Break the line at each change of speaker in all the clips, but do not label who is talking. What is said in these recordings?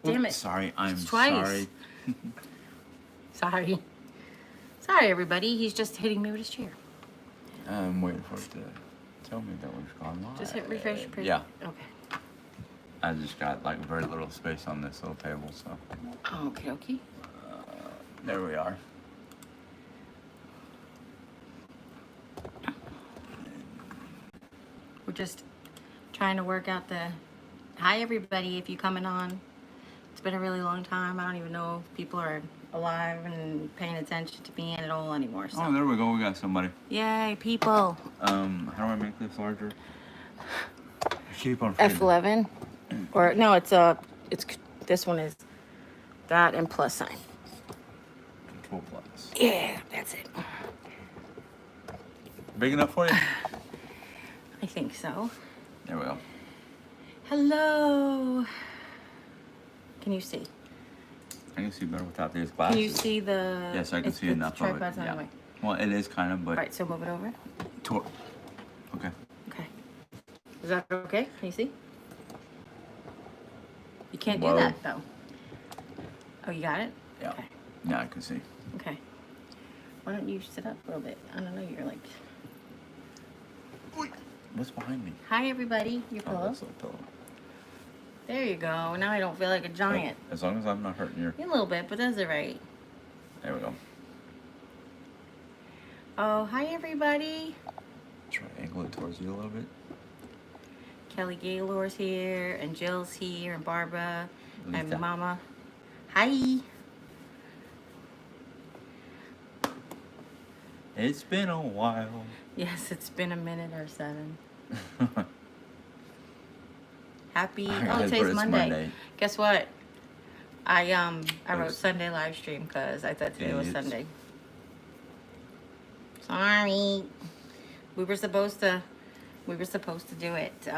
Damn it.
Sorry, I'm
It's twice.
sorry.
Sorry. Sorry, everybody. He's just hitting me with his chair.
I'm waiting for it to tell me that we've gone live.
Just hit refresh.
Yeah.
Okay.
I just got like very little space on this little table, so.
Okay, okay.
There we are.
We're just trying to work out the... Hi, everybody, if you're coming on. It's been a really long time. I don't even know if people are alive and paying attention to me at all anymore. So.
Oh, there we go. We got somebody.
Yay, people.
How do I make this larger? Keep on
F11. Or, no, it's this one is that and plus sign.
Control plus.
Yeah, that's it.
Big enough for you?
I think so.
There we go.
Hello. Can you see?
I can see better without these glasses.
Can you see the...
Yes, I can see enough of it.
Tripod's on
Yeah.
the way.
Well, it is kind of, but...
Right, so move it over.
Okay.
Okay. Is that okay? Can you see? You can't
Whoa.
do that, though. Oh, you got it?
Yeah.
Okay.
Yeah, I can see.
Okay. Why don't you sit up a little bit? I don't know, you're like...
What's behind me?
Hi, everybody. Your
Oh,
pillow.
that's a little pillow.
There you go. Now I don't feel like a giant.
As long as I'm not hurting your...
A little bit, but that's all right.
There we go.
Oh, hi, everybody.
Try to angle it towards you a little bit.
Kelly Gaylor's here, and Jill's here, and Barbara, and
Lisa.
Mama. Hi.
It's been a while.
Yes, it's been a minute or 7. Happy.
I
Oh,
put
today's
it's
Monday. Guess what? I wrote
Oops.
Sunday live stream because I thought today was
Idiots.
Sunday. Sorry. We were supposed to do it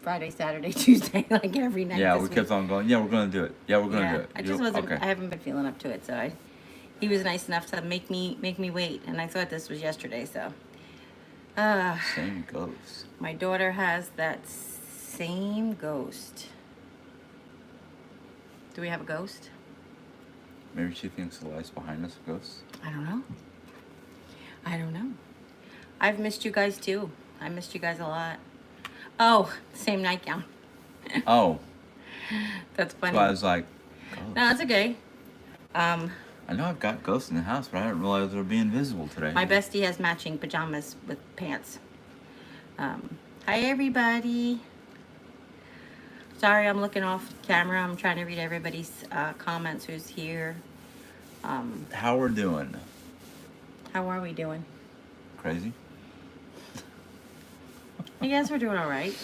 Friday, Saturday, Tuesday, like every night.
Yeah,
this
we
week.
kept on going. Yeah, we're gonna do it. Yeah, we're gonna do it.
I just wasn't.
Okay.
I haven't been feeling up to it, so he was nice enough to make me wait, and I thought this was yesterday, so.
Same goes.
My daughter has that same ghost. Do we have a ghost?
Maybe she thinks the light's behind us ghosts.
I don't know. I don't know. I've missed you guys too. I missed you guys a lot. Oh, same nightgown.
Oh.
That's funny.
So I was like, ghosts.
No, that's okay.
I know I've got ghosts in the house, but I didn't realize they were being visible today.
My bestie has matching pajamas with pants. Hi, everybody. Sorry, I'm looking off camera. I'm trying to read everybody's comments who's here.
How we're doing?
How are we doing?
Crazy?
I guess we're doing all right.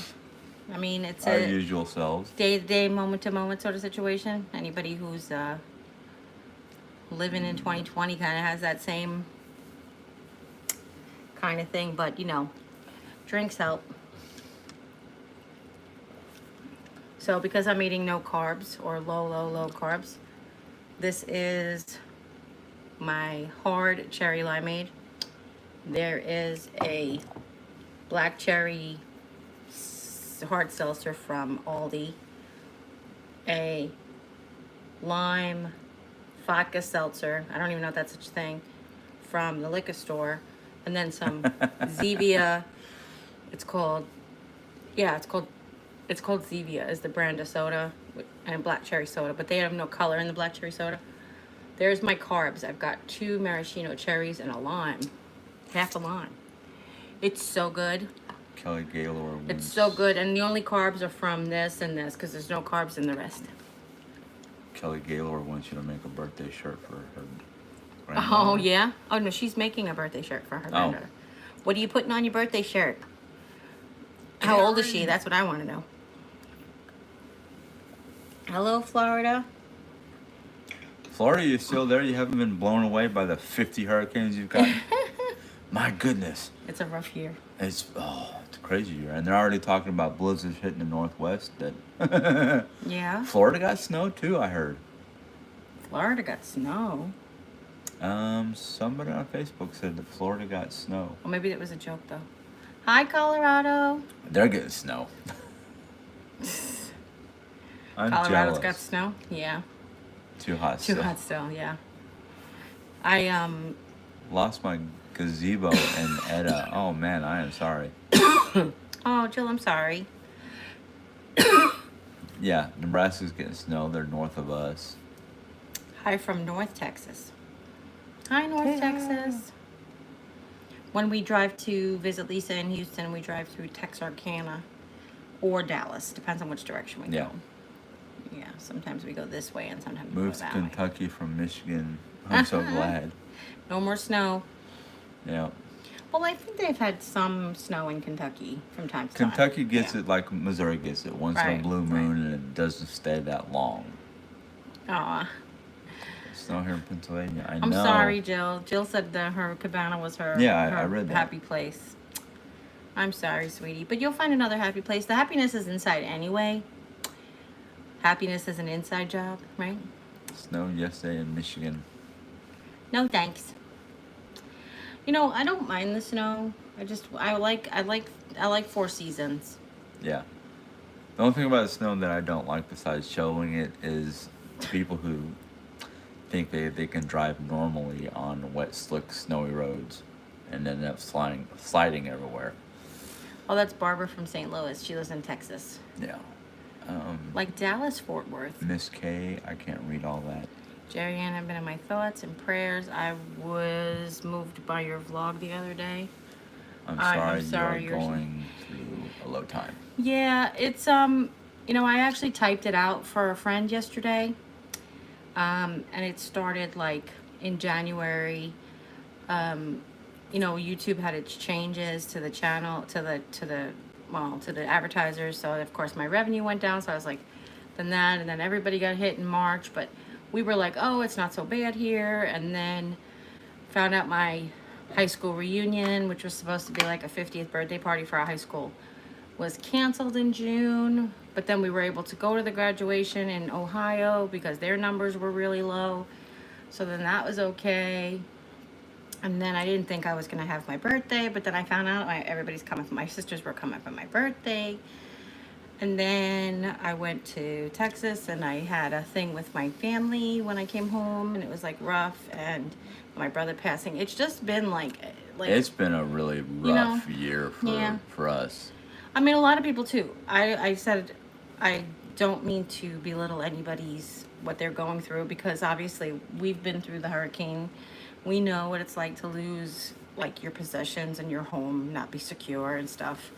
I mean, it's
Our
a
usual selves.
day-to-day, moment-to-moment sort of situation. Anybody who's living in 2020 kind of has that same kind of thing, but you know, drinks help. So because I'm eating no carbs or low carbs, this is my hard cherry limeade. There is a black cherry hard seltzer from Aldi, a lime vodka seltzer, I don't even know if that's such a thing, from the liquor store, and then some Zevia. It's called Zevia is the brand of soda, and black cherry soda, but they have no color in the black cherry soda. There's my carbs. I've got 2 maraschino cherries and a lime, half a lime. It's so good.
Kelly Gaylor.
It's so good, and the only carbs are from this and this, because there's no carbs in the rest.
Kelly Gaylor wants you to make a birthday shirt for her granddaughter.
Oh, yeah? Oh, no, she's making a birthday shirt for her granddaughter. What are you putting on your birthday shirt? How old is she? That's what I want to know. Hello, Florida.
Florida, you still there? You haven't been blown away by the 50 hurricanes you've got? My goodness.
It's a rough year.
It's a crazy year. And they're already talking about blizzards hitting the Northwest. That
Yeah.
Florida got snow too, I heard.
Florida got snow.
Somebody on Facebook said that Florida got snow.
Well, maybe that was a joke, though. Hi, Colorado.
They're getting snow. I'm
Colorado's
jealous.
got snow. Yeah.
Too hot
Too
still.
hot still. Yeah. I
Lost my gazebo in Edda. Oh man, I am sorry.
Oh, Jill, I'm sorry.
Yeah, Nebraska's getting snow. They're north of us.
Hi from North Texas. Hi, North
Yeah.
Texas. When we drive to visit Lisa in Houston, we drive through Texarkana or Dallas. Depends on which direction we
Yeah.
go. Yeah, sometimes we go this way and sometimes we go
Moved to
that
Kentucky from Michigan. I'm so glad.
way. No more snow.
Yeah.
Well, I think they've had some snow in Kentucky from time to
Kentucky
time.
gets it like Missouri gets it once in a
Right,
blue
right.
moon, and it doesn't stay that long.
Aw.
Snow here in Pennsylvania. I
I'm
know.
sorry, Jill. Jill said that her cabana was her,
Yeah,
her
I read that.
happy place. I'm sorry, sweetie. But you'll find another happy place. The happiness is inside anyway. Happiness is an inside job, right?
Snowed yesterday in Michigan.
No thanks. You know, I don't mind the snow. I like 4 seasons.
Yeah. The only thing about the snow that I don't like besides shoveling it is people who think they can drive normally on wet, slick, snowy roads and end up sliding everywhere.
Oh, that's Barbara from St. Louis. She lives in Texas.
Yeah.
Like Dallas, Fort Worth.
Miss K, I can't read all that.
Jeri-Ann, I've been in my thoughts and prayers. I was moved by your vlog the other day.
I'm sorry
you're
going through a low time.
Yeah, it's I actually typed it out for a friend yesterday. And it started like in January. YouTube had its changes to the channel, to the advertisers. So of course my revenue went down. So I was like, then that, and then everybody got hit in March. But we were like, oh, it's not so bad here. And then found out my high school reunion, which was supposed to be like a 50th birthday party for our high school, was canceled in June. But then we were able to go to the graduation in Ohio because their numbers were really low. So then that was okay. And then I didn't think I was going to have my birthday, but then I found out everybody's coming. My sisters were coming for my birthday. And then I went to Texas and I had a thing with my family when I came home, and it was like rough, and my brother passing. It's just been like
It's been a really rough year for us.
I mean, a lot of people too. I said I don't mean to belittle anybody's what they're going through, because obviously we've been through the hurricane. We know what it's like to lose like your possessions and your home not be secure and stuff.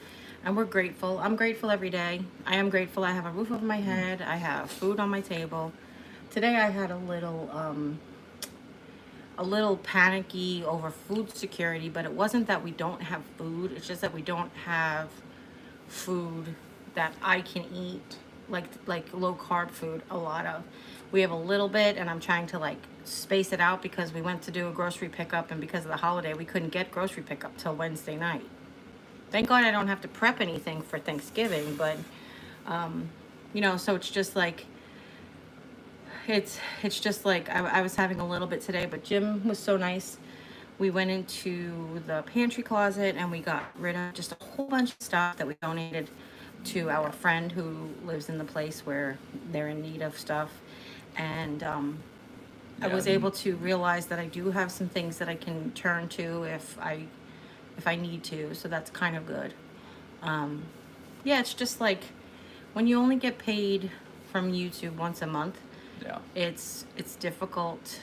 And we're grateful. I'm grateful every day. I am grateful I have a roof over my head. I have food on my table. Today I had a little panicky over food security, but it wasn't that we don't have food. It's just that we don't have food that I can eat, like low carb food. A lot of, we have a little bit, and I'm trying to like space it out because we went to do a grocery pickup, and because of the holiday we couldn't get grocery pickup till Wednesday night. Thank God I don't have to prep anything for Thanksgiving, but so it's just like it's just like I was having a little bit today, but Jim was so nice. We went into the pantry closet and we got rid of just a whole bunch of stuff that we donated to our friend who lives in the place where they're in need of stuff. And I was able to realize that I do have some things that I can turn to if I need to, so that's kind of good. It's just like when you only get paid from YouTube once a month, it's difficult.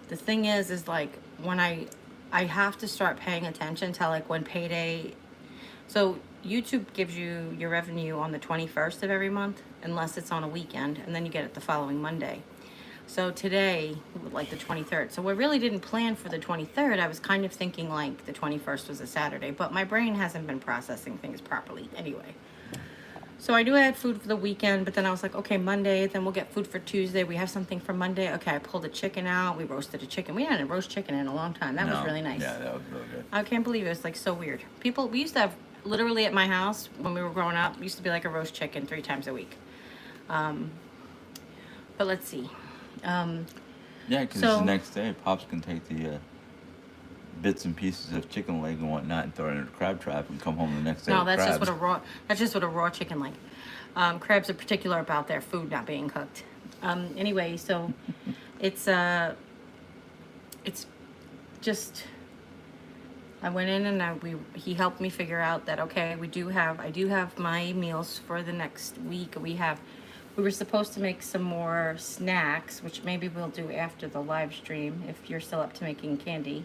The thing is like when I have to start paying attention to like when payday. So YouTube gives you your revenue on the 21st of every month, unless it's on a weekend, and then you get it the following Monday. So today, like the 23rd. So we really didn't plan for the 23rd. I was kind of thinking like the 21st was a Saturday, but my brain hasn't been processing things properly anyway. So I knew I had food for the weekend, but then I was like, okay, Monday, then we'll get food for Tuesday. We have something for Monday. Okay, I pulled a chicken out. We roasted a chicken. We hadn't roast chicken in a long time. That was really nice.
Yeah, that was really good.
I can't believe it. It's like so weird. We used to have, literally at my house when we were growing up, used to be like a roast chicken 3 times a week. But let's see.
Because the next day, Pops can take the bits and pieces of chicken leg and whatnot and throw it in a crab trap and come home the next day
No,
with
that's
crabs.
just what a raw. That's just what a raw chicken like. Crabs are particular about their food not being cooked. Anyway, so it's just. I went in and he helped me figure out that okay, I do have my meals for the next week. We were supposed to make some more snacks, which maybe we'll do after the live stream if you're still up to making candy.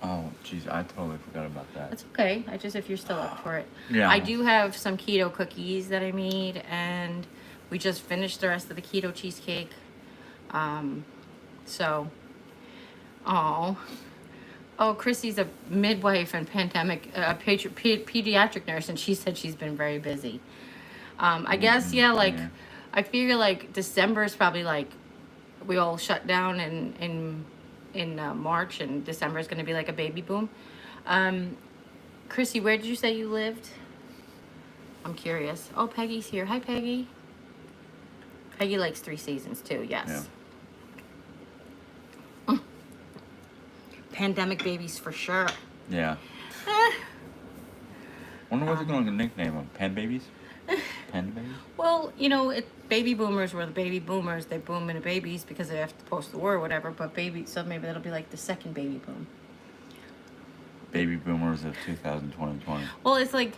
Oh, jeez, I totally forgot about that.
That's okay. If you're still up for it.
Yeah.
I do have some keto cookies that I made, and we just finished the rest of the keto cheesecake. So, Chrissy's a midwife and pediatric nurse, and she said she's been very busy. I guess, yeah, like,
yeah.
I figure, like, December is probably, like, we all shut down in March, and December is going to be, like, a baby boom. Chrissy, where did you say you lived? I'm curious. Oh, Peggy's here. Hi, Peggy. Peggy likes 3 Seasons, too, yes.
Yeah.
Pandemic babies for sure.
Yeah. Wonder what they're going to nickname them. Pan babies? Panda babies?
Well, baby boomers were the baby boomers. They boom into babies because they have to post the war or whatever. But so maybe that'll be like the second baby boom.
Baby boomers of 2020.
Well, it's like,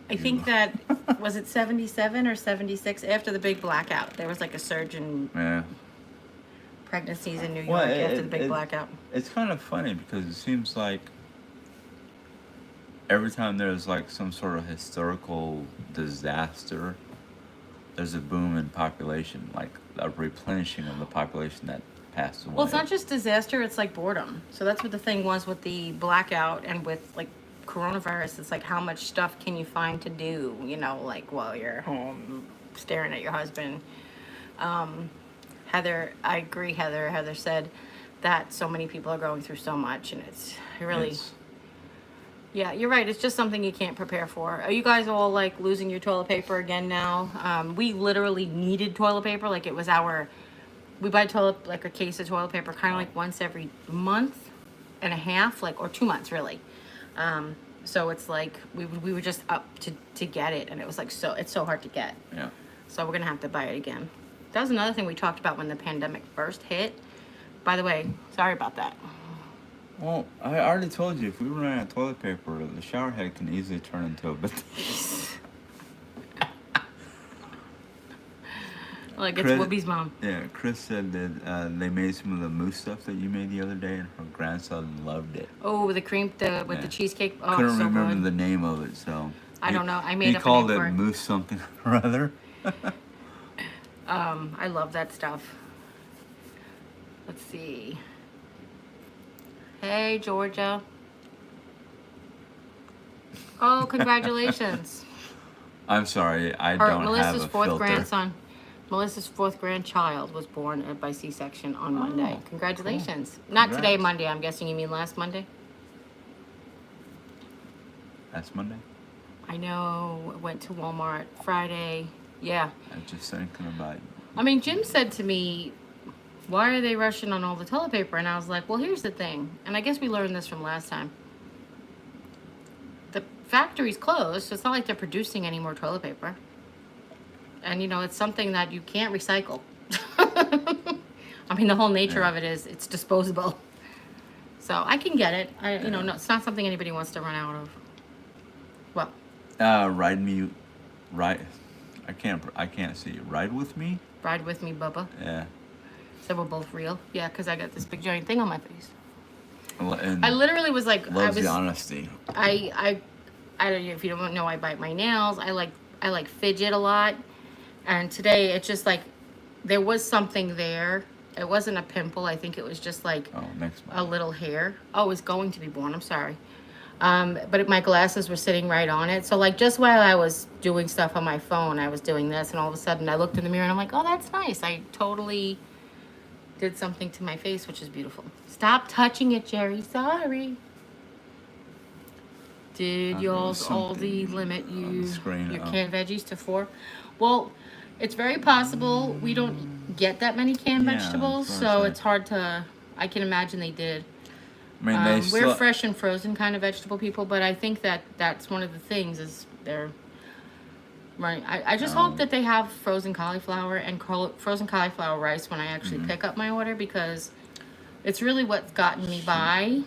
I think that, was it 77 or 76? After the big blackout, there was like a surge in
Yeah.
pregnancies in New York
Well,
after the big blackout.
It's kind of funny because it seems like every time there's like some sort of historical disaster, there's a boom in population, like a replenishing of the population that passed away.
Well, it's not just disaster, it's like boredom. So that's what the thing was with the blackout and with like coronavirus. It's like how much stuff can you find to do, like while you're home staring at your husband. Heather, I agree, Heather. Heather said that so many people are going through so much, and yeah, you're right. It's just something you can't prepare for. Are you guys all like losing your toilet paper again now? We literally needed toilet paper. Like it was we buy like a case of toilet paper kind of like once every month and a half, like, or 2 months really. So it's like we were just up to get it, and it was like it's so hard to get.
Yeah.
So we're gonna have to buy it again. That was another thing we talked about when the pandemic first hit. By the way, sorry about that.
Well, I already told you, if we run out of toilet paper, the shower head can easily turn into a bit.
Like it's Whoopi's mom.
Yeah, Chris said that they made some of the mousse stuff that you made the other day, and her grandson loved it.
Oh, the cream with the cheesecake. Oh,
Couldn't
so
remember
good.
the name of it, so.
I don't know. I made up a
called
name
it
for it.
mousse something or other.
I love that stuff. Let's see. Hey, Georgia. Oh, congratulations.
I'm sorry, I don't have a filter.
Melissa's fourth grandchild was born by C-section on Monday. Congratulations. Cool. Not today, Monday. I'm guessing you mean last Monday?
Last Monday?
I know. Went to Walmart Friday. Yeah.
I'm just thinking about you.
I mean, Jim said to me, why are they rushing on all the toilet paper? And I was like, well, here's the thing. And I guess we learned this from last time. The factory's closed, so it's not like they're producing any more toilet paper. And, it's something that you can't recycle. I mean, the whole nature of it is it's disposable. So I can get it. No, it's not something anybody wants to run out of. What?
I can't see you. Ride with me?
Ride with me, Bubba.
Yeah.
So we're both real. Yeah, because I got this big giant thing on my face.
And
I literally was like,
the honesty.
I don't know if you don't know, I bite my nails. I like fidget a lot. And today it's just like there was something there. It wasn't a pimple. I think it was just like
next month.
a little hair. Oh, it was going to be born. I'm sorry. But my glasses were sitting right on it. So like just while I was doing stuff on my phone, I was doing this, and all of a sudden I looked in the mirror and I'm like, oh, that's nice. I totally did something to my face, which is beautiful. Stop touching it, Jerry. Sorry. Did y'all's Aldi limit your canned veggies to 4? Well, it's very possible. We don't get that many canned vegetables, so it's hard to. I can imagine they did.
I mean, they
We're
still.
fresh and frozen kind of vegetable people, but I think that that's one of the things is they're right. I just hope that they have frozen cauliflower and frozen cauliflower rice when I actually pick up my order, because it's really what's gotten me by.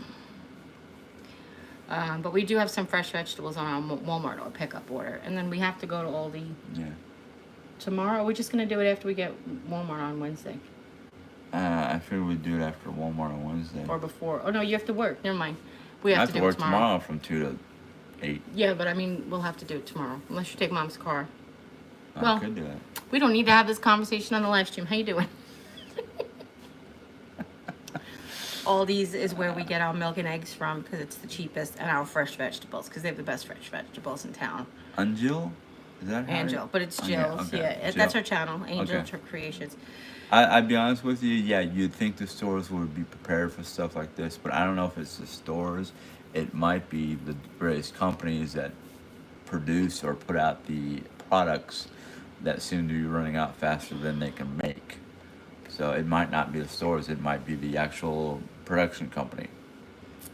But we do have some fresh vegetables on our Walmart or pickup order, and then we have to go to Aldi
Yeah.
tomorrow. We're just gonna do it after we get Walmart on Wednesday
I figured we'd do it after Walmart on Wednesday.
or before. Oh no, you have to work. Never mind. We
I
have
have
to
to
do it
work tomorrow from 2 to 8.
Yeah, but I mean, we'll have to do it tomorrow unless you take Mom's car.
I
Well,
could do that.
we don't need to have this conversation on the live stream. How you doing? Aldi's is where we get our milk and eggs from because it's the cheapest, and our fresh vegetables because they have the best fresh vegetables in town.
Angel? Is that how
Angel, but it's
Oh,
Jill's.
okay.
Yeah,
Jill.
that's our channel, Angel
Okay.
Creations.
I'd be honest with you, yeah, you'd think the stores would be prepared for stuff like this, but I don't know if it's the stores. It might be the various companies that produce or put out the products that seem to be running out faster than they can make. So it might not be the stores, it might be the actual production company.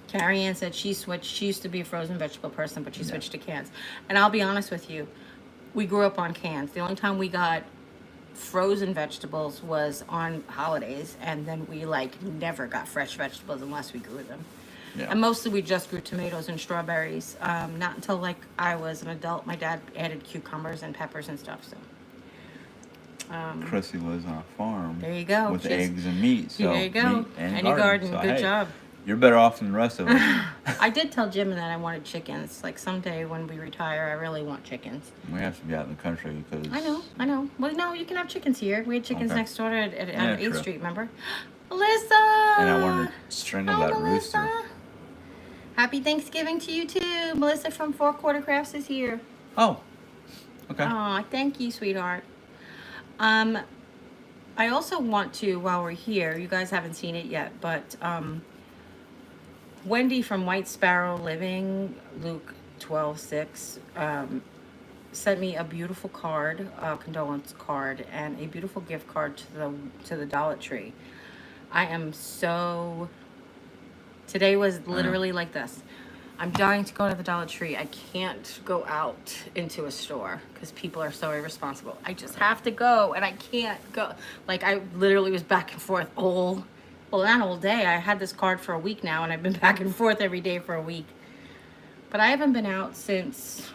Jeri-Ann said she switched. She used to be a frozen vegetable person, but she
Yeah.
switched to cans. And I'll be honest with you, we grew up on cans. The only time we got frozen vegetables was on holidays, and then we like never got fresh vegetables unless we grew them.
Yeah.
And mostly we just grew tomatoes and strawberries. Not until like I was an adult, my dad added cucumbers and peppers and stuff. So
Chrissy lives on a farm.
there you go.
With
She's-
eggs and meat. So
there you go.
meat and
And your garden.
So,
Good
hey,
job.
You're better off than the rest of us.
I did tell Jim that I wanted chickens. Like someday when we retire, I really want chickens.
We have to be out in the country because
I know. Well, no, you can have chickens here. We had chickens
Okay.
next door at
Yeah,
8th
true.
Street, remember? Alyssa!
And I want to strangle
Hi,
that rooster.
Melissa. Happy Thanksgiving to you too. Melissa from Four Quarter Crafts is here.
Oh, okay.
Aw, thank you, sweetheart. I also want to, while we're here, you guys haven't seen it yet, but Wendy from White Sparrow Living, Luke 12:6, sent me a beautiful card, a condolence card, and a beautiful gift card to the Dollar Tree. I am so. Today was literally like this. I'm dying to go to the Dollar Tree. I can't go out into a store because people are so irresponsible. I just have to go, and I can't go. Like, I literally was back and forth well, not all day. I had this card for a week now, and I've been back and forth every day for a week. But I haven't been out since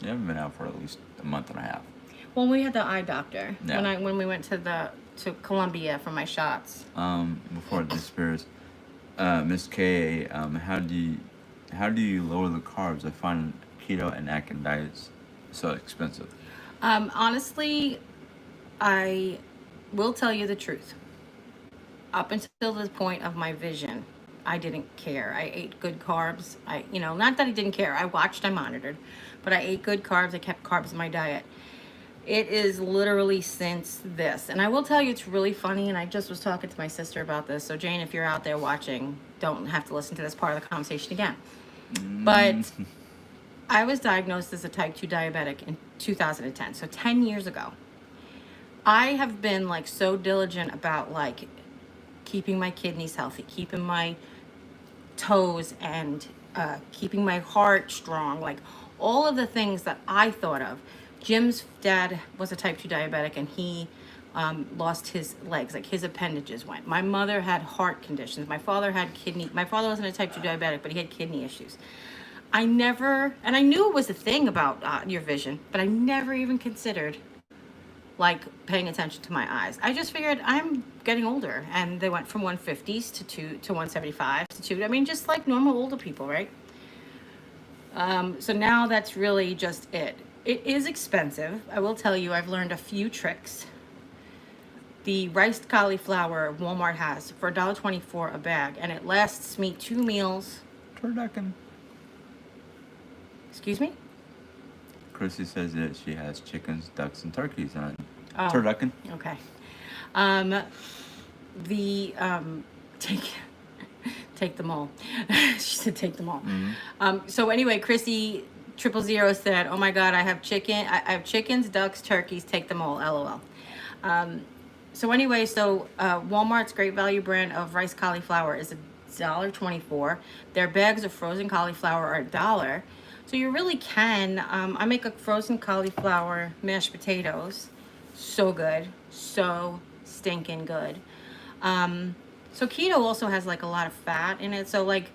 You haven't been out for at least a month and a half.
when we had the eye doctor.
Yeah.
When we went to Columbia for my shots.
Before it disappears, Miss K, how do you lower the carbs? I find keto and Atkins diets so expensive.
Honestly, I will tell you the truth. Up until the point of my vision, I didn't care. I ate good carbs. Not that I didn't care. I watched, I monitored, but I ate good carbs. I kept carbs in my diet. It is literally since this. And I will tell you, it's really funny. And I just was talking to my sister about this. So Jane, if you're out there watching, don't have to listen to this part of the conversation again. But I was diagnosed as a type 2 diabetic in 2010. So 10 years ago. I have been like so diligent about like keeping my kidneys healthy, keeping my toes and keeping my heart strong, like all of the things that I thought of. Jim's dad was a type 2 diabetic, and he lost his legs, like his appendages went. My mother had heart conditions. My father wasn't a type 2 diabetic, but he had kidney issues. I knew it was a thing about your vision, but I never even considered like paying attention to my eyes. I just figured I'm getting older, and they went from 150s to 175 to 2. I mean, just like normal older people, right? So now that's really just it. It is expensive. I will tell you, I've learned a few tricks. The riced cauliflower Walmart has for $1.24 a bag, and it lasts me 2 meals.
Turducken.
Excuse me?
Chrissy says that she has chickens, ducks, and turkeys on
Oh.
turducken.
Okay. Take them all. She said take them all. So anyway, Chrissy 000 said, "Oh my God, I have chickens, ducks, turkeys. Take them all. LOL." So anyway, Walmart's Great Value brand of rice cauliflower is $1.24. Their bags of frozen cauliflower are $1. So you really can. I make a frozen cauliflower mashed potatoes. So good. So stinking good. So keto also has like a lot of fat in it. So like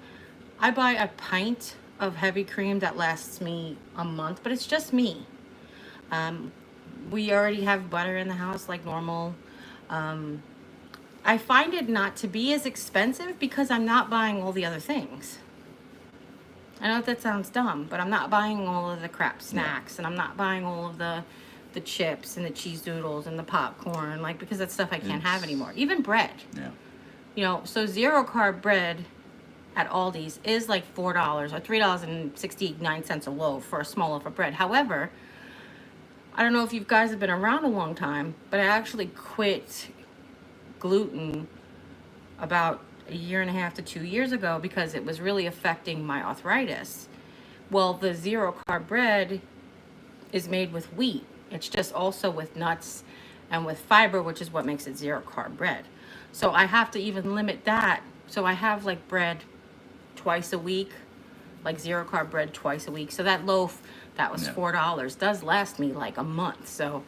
I buy a pint of heavy cream that lasts me a month, but it's just me. We already have butter in the house like normal. I find it not to be as expensive because I'm not buying all the other things. I know that sounds dumb, but I'm not buying all of the crap snacks, and I'm not buying all of the chips and the cheese doodles and the popcorn, like, because that's stuff I can't have anymore. Even bread.
Yeah.
You know, so zero carb bread at Aldi's is like $4 or $3.69 a loaf for a small loaf of bread. However, I don't know if you guys have been around a long time, but I actually quit gluten about a year and a half to 2 years ago because it was really affecting my arthritis. Well, the zero carb bread is made with wheat. It's just also with nuts and with fiber, which is what makes it zero carb bread. So I have to even limit that. So I have like bread twice a week, like zero carb bread twice a week. So that loaf that was $4 does last me like a month. So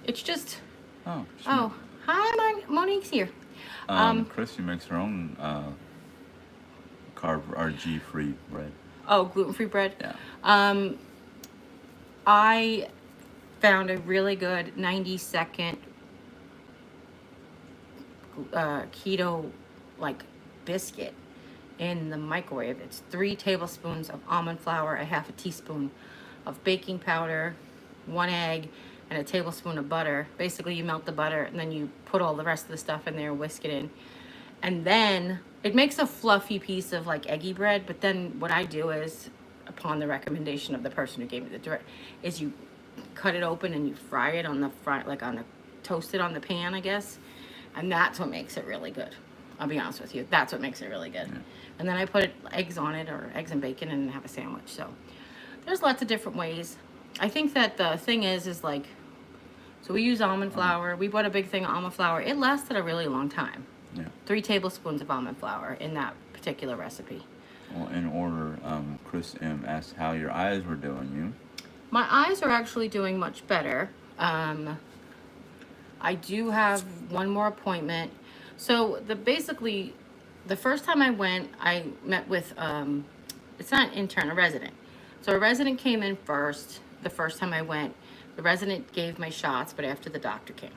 it's just, oh, hi, Monique's here.
Christy makes her own carb or G-free bread.
Oh, gluten-free bread?
Yeah.
I found a really good 90-second keto like biscuit in the microwave. It's 3 tablespoons of almond flour, a half a teaspoon of baking powder, 1 egg, and a tablespoon of butter. Basically, you melt the butter and then you put all the rest of the stuff in there, whisk it in. And then it makes a fluffy piece of like eggy bread. But then what I do is, upon the recommendation of the person who gave me the direct, is you cut it open and you fry it on the front, like on the, toast it on the pan, I guess. And that's what makes it really good. I'll be honest with you. That's what makes it really good. Yeah. And then I put eggs on it, or eggs and bacon, and have a sandwich. So there's lots of different ways. I think that the thing is like, so we use almond flour. We bought a big thing of almond flour. It lasted a really long time.
Yeah.
3 tablespoons of almond flour in that particular recipe.
Well, in order, Chris M. asked how your eyes were doing you.
My eyes are actually doing much better. I do have one more appointment. So basically, the first time I went, I met with, it's not an intern, a resident. So a resident came in first. The first time I went, the resident gave my shots, but after the doctor came.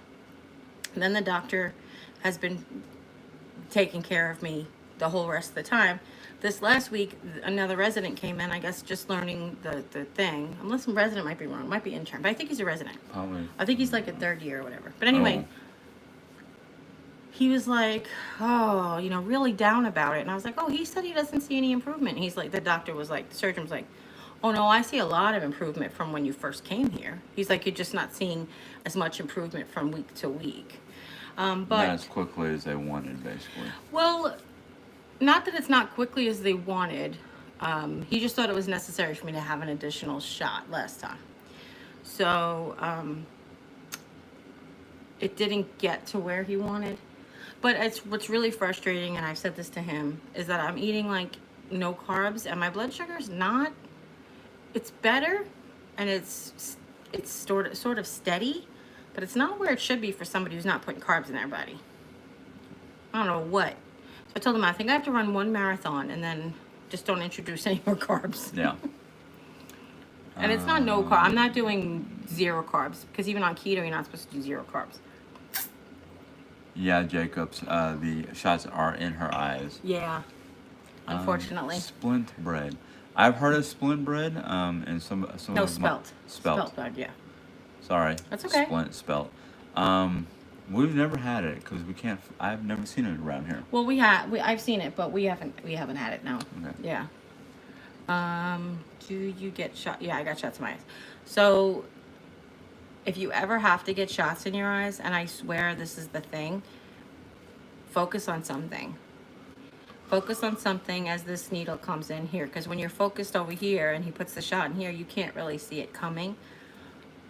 And then the doctor has been taking care of me the whole rest of the time. This last week, another resident came in, I guess just learning the thing. Unless resident might be wrong, might be intern, but I think he's a resident.
Probably.
I think he's like a 3rd year or whatever. But anyway, he was like, oh, you know, really down about it. And I was like, oh, he said he doesn't see any improvement. And he's like, the doctor was like, the surgeon was like, oh no, I see a lot of improvement from when you first came here. He's like, you're just not seeing as much improvement from week to week. But
not as quickly as they wanted, basically.
Well, not that it's not quickly as they wanted. He just thought it was necessary for me to have an additional shot last time. So it didn't get to where he wanted. But what's really frustrating, and I've said this to him, is that I'm eating like no carbs and my blood sugar is not, it's better and it's sort of steady, but it's not where it should be for somebody who's not putting carbs in their body. I don't know what. So I told him I think I have to run 1 marathon and then just don't introduce any more carbs.
Yeah.
And it's not no carb. I'm not doing 0 carbs because even on keto, you're not supposed to do 0 carbs.
Yeah, Jacobs. The shots are in her eyes.
Yeah. Unfortunately.
Splint bread. I've heard of splint bread. And some
No,
of
spelt.
Spelt.
Spelt bread, yeah.
Sorry.
That's okay.
Splint, spelt. We've never had it because we can't. I've never seen it around here.
Well, I've seen it, but we haven't had it. No.
Okay.
Yeah. Do you get shot? Yeah, I got shots in my eyes. So, if you ever have to get shots in your eyes, and I swear this is the thing, focus on something. Focus on something as this needle comes in here, because when you're focused over here and he puts the shot in here, you can't really see it coming.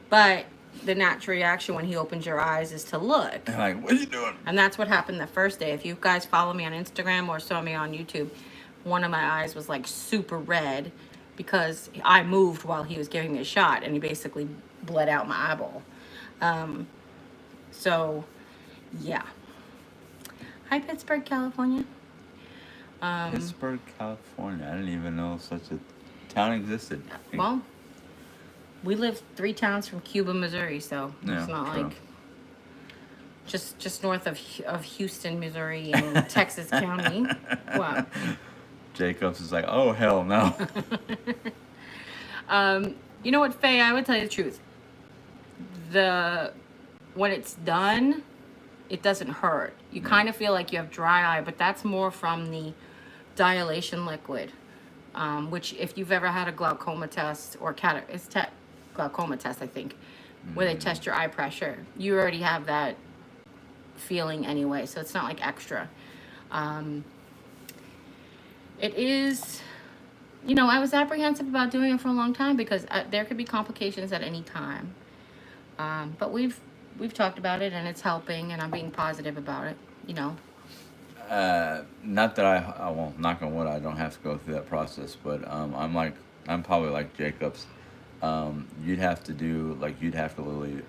But the natural reaction when he opens your eyes is to look.
And like, what are you doing?
And that's what happened the first day. If you guys follow me on Instagram or saw me on YouTube, one of my eyes was like super red because I moved while he was giving me a shot, and he basically bled out my eyeball. So, yeah. Hi, Pittsburgh, California.
Pittsburgh, California. I didn't even know such a town existed.
Well, we live 3 towns from Cuba, Missouri, so
Yeah,
it's not
true.
like just north of Houston, Missouri, and Texas County. Wow.
Jacobs is like, oh hell no.
You know what, Faye? I would tell you the truth. When it's done, it doesn't hurt. You kind of feel like you have dry eye, but that's more from the dilation liquid, which if you've ever had a glaucoma test or glaucoma test, I think, where they test your eye pressure, you already have that feeling anyway, so it's not like extra. It is, I was apprehensive about doing it for a long time because there could be complications at any time. But we've talked about it, and it's helping, and I'm being positive about it,
Not that I won't, knock on wood, I don't have to go through that process, but I'm probably like Jacobs. You'd have to literally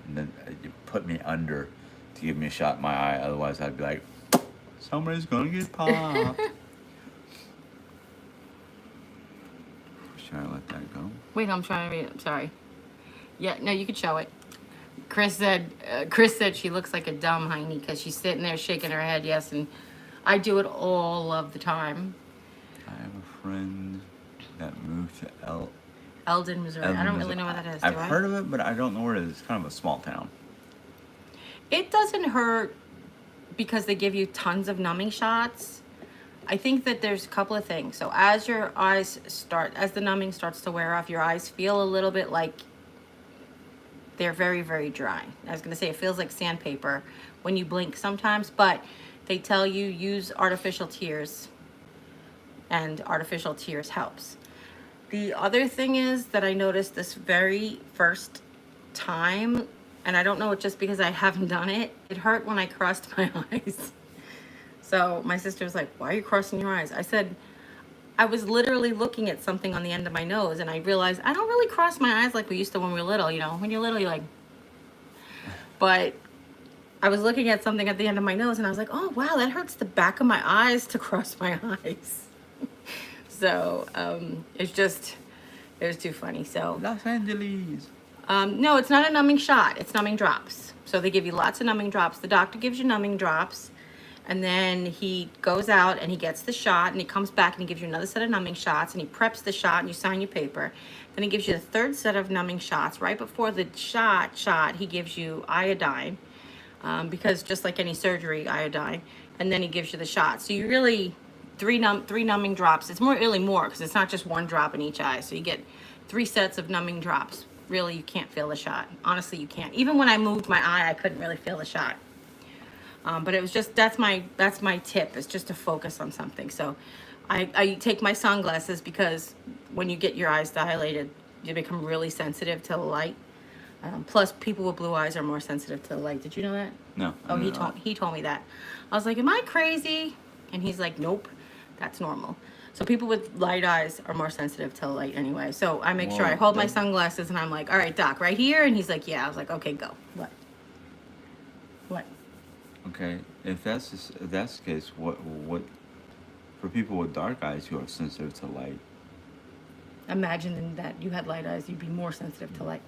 put me under to give me a shot in my eye, otherwise I'd be like, somebody's gonna get popped. Should I let that go?
Wait, I'm trying to read it. I'm sorry. Yeah, no, you could show it. Chris said she looks like a dumb hiney because she's sitting there shaking her head, yes, and I do it all of the time.
I have a friend that moved to
Eldon, Missouri. I don't really know what that is, do
I've heard of it, but I don't know where it is. It's kind of a small town.
It doesn't hurt because they give you tons of numbing shots. I think that there's a couple of things. So as the numbing starts to wear off, your eyes feel a little bit like they're very, very dry. I was going to say it feels like sandpaper when you blink sometimes, but they tell you use artificial tears, and artificial tears helps. The other thing is that I noticed this very first time, and I don't know, it's just because I haven't done it. It hurt when I crossed my eyes. So my sister was like, why are you crossing your eyes? I said, I was literally looking at something on the end of my nose, and I realized I don't really cross my eyes like we used to when we were little, When you're little, you're like... But I was looking at something at the end of my nose, and I was like, oh, wow, that hurts the back of my eyes to cross my eyes. So, it was too funny, so...
Los Angeles.
No, it's not a numbing shot. It's numbing drops. So they give you lots of numbing drops. The doctor gives you numbing drops, and then he goes out and he gets the shot, and he comes back and he gives you another set of numbing shots, and he preps the shot, and you sign your paper. Then he gives you the third set of numbing shots. Right before the shot, he gives you iodine, because just like any surgery, iodine, and then he gives you the shot. So you really, three numbing drops. It's really more because it's not just one drop in each eye. So you get 3 sets of numbing drops. Really, you can't feel the shot. Honestly, you can't. Even when I moved my eye, I couldn't really feel the shot. But it was just, that's my tip, is just to focus on something. So I take my sunglasses because when you get your eyes dilated, you become really sensitive to the light. Plus, people with blue eyes are more sensitive to the light. Did you know that?
No.
Oh, he told me that. I was like, am I crazy? And he's like, nope, that's normal. So people with light eyes are more sensitive to the light anyway. So I make sure I hold my sunglasses, and I'm like, all right, doc, right here? And he's like, yeah. I was like, okay, go. What?
Okay, if that's the case, what for people with dark eyes who are sensitive to light?
Imagine that you had light eyes, you'd be more sensitive to light.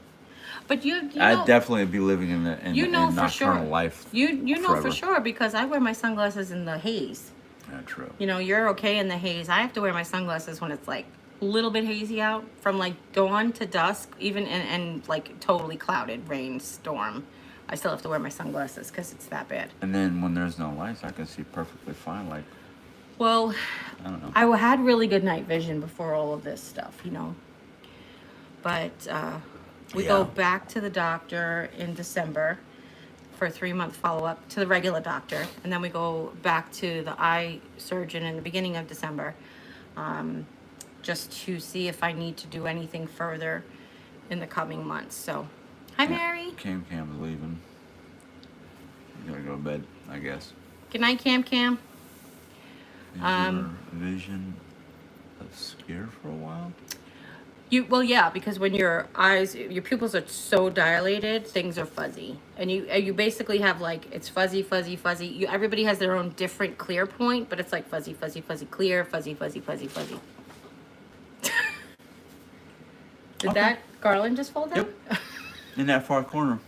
But you know,
I'd definitely be living in nocturnal life.
You know
forever.
for sure, because I wear my sunglasses in the haze.
Yeah, true.
You're okay in the haze. I have to wear my sunglasses when it's like a little bit hazy out, from like dawn to dusk, even and like totally clouded, rain, storm. I still have to wear my sunglasses because it's that bad.
And then when there's no lights, I can see perfectly fine. Like,
well,
I don't know.
I had really good night vision before all of this stuff, But we go back to the doctor in December for a 3-month follow-up to the regular doctor, and then we go back to the eye surgeon in the beginning of December, just to see if I need to do anything further in the coming months. So Hi, Mary.
Cam's leaving. You gotta go to bed, I guess.
Good night, Cam.
Is your vision obscured for a while?
Well, yeah, because when your pupils are so dilated, things are fuzzy, and you basically have like it's fuzzy. Everybody has their own different clear point, but it's like fuzzy, clear, fuzzy. Did that garland just fall down?
Yep. In that far corner.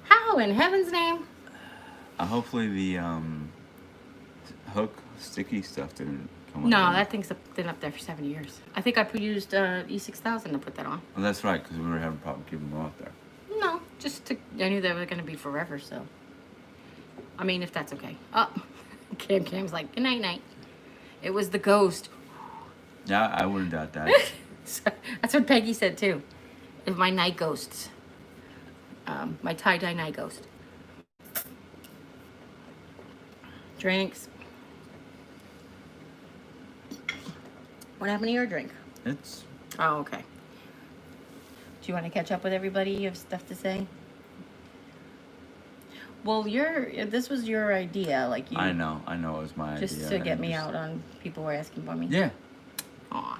How in heaven's name?
Hopefully the hook sticky stuff didn't come
No,
up.
that thing's been up there for 7 years. I think I used E6000 to put that on.
Well, that's right, because we were having a problem keeping them up there.
No, I knew they were going to be forever, so. I mean, if that's okay. Oh, Cam's like, good night. It was the ghost.
Yeah, I wouldn't doubt that.
So, that's what Peggy said, too. If my night ghosts. My tie-dye night ghost. Drinks. What happened to your drink?
It's...
Oh, okay. Do you want to catch up with everybody? You have stuff to say? Well, this was your idea, like you.
I know it was my idea.
Just to get me out on people were asking for me.
Yeah.
Aw.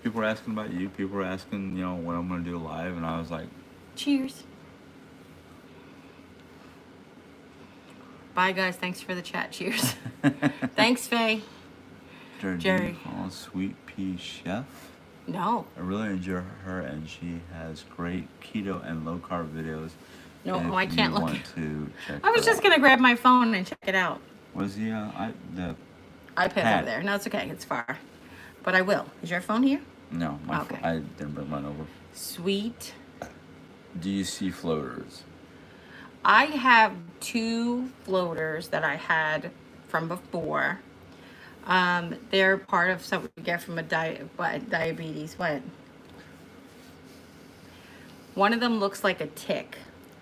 People were asking about you. People were asking, what I'm going to do live. And I was like...
Cheers. Bye, guys. Thanks for the chat. Cheers. Thanks, Faye. Jerry.
Sweet Pea Chef.
No.
I really enjoy her, and she has great keto and low carb videos.
No,
if
I can't
you
look.
Want to check
I was
her
just
out.
going to grab my phone and check it out.
Was the
iPad's over there. No, it's okay. It's far. But I will. Is your phone here?
No,
Okay.
I didn't bring mine over.
Sweet.
Do you see floaters?
I have 2 floaters that I had from before. They're part of something we get from a diabetes. What? One of them looks like a tick.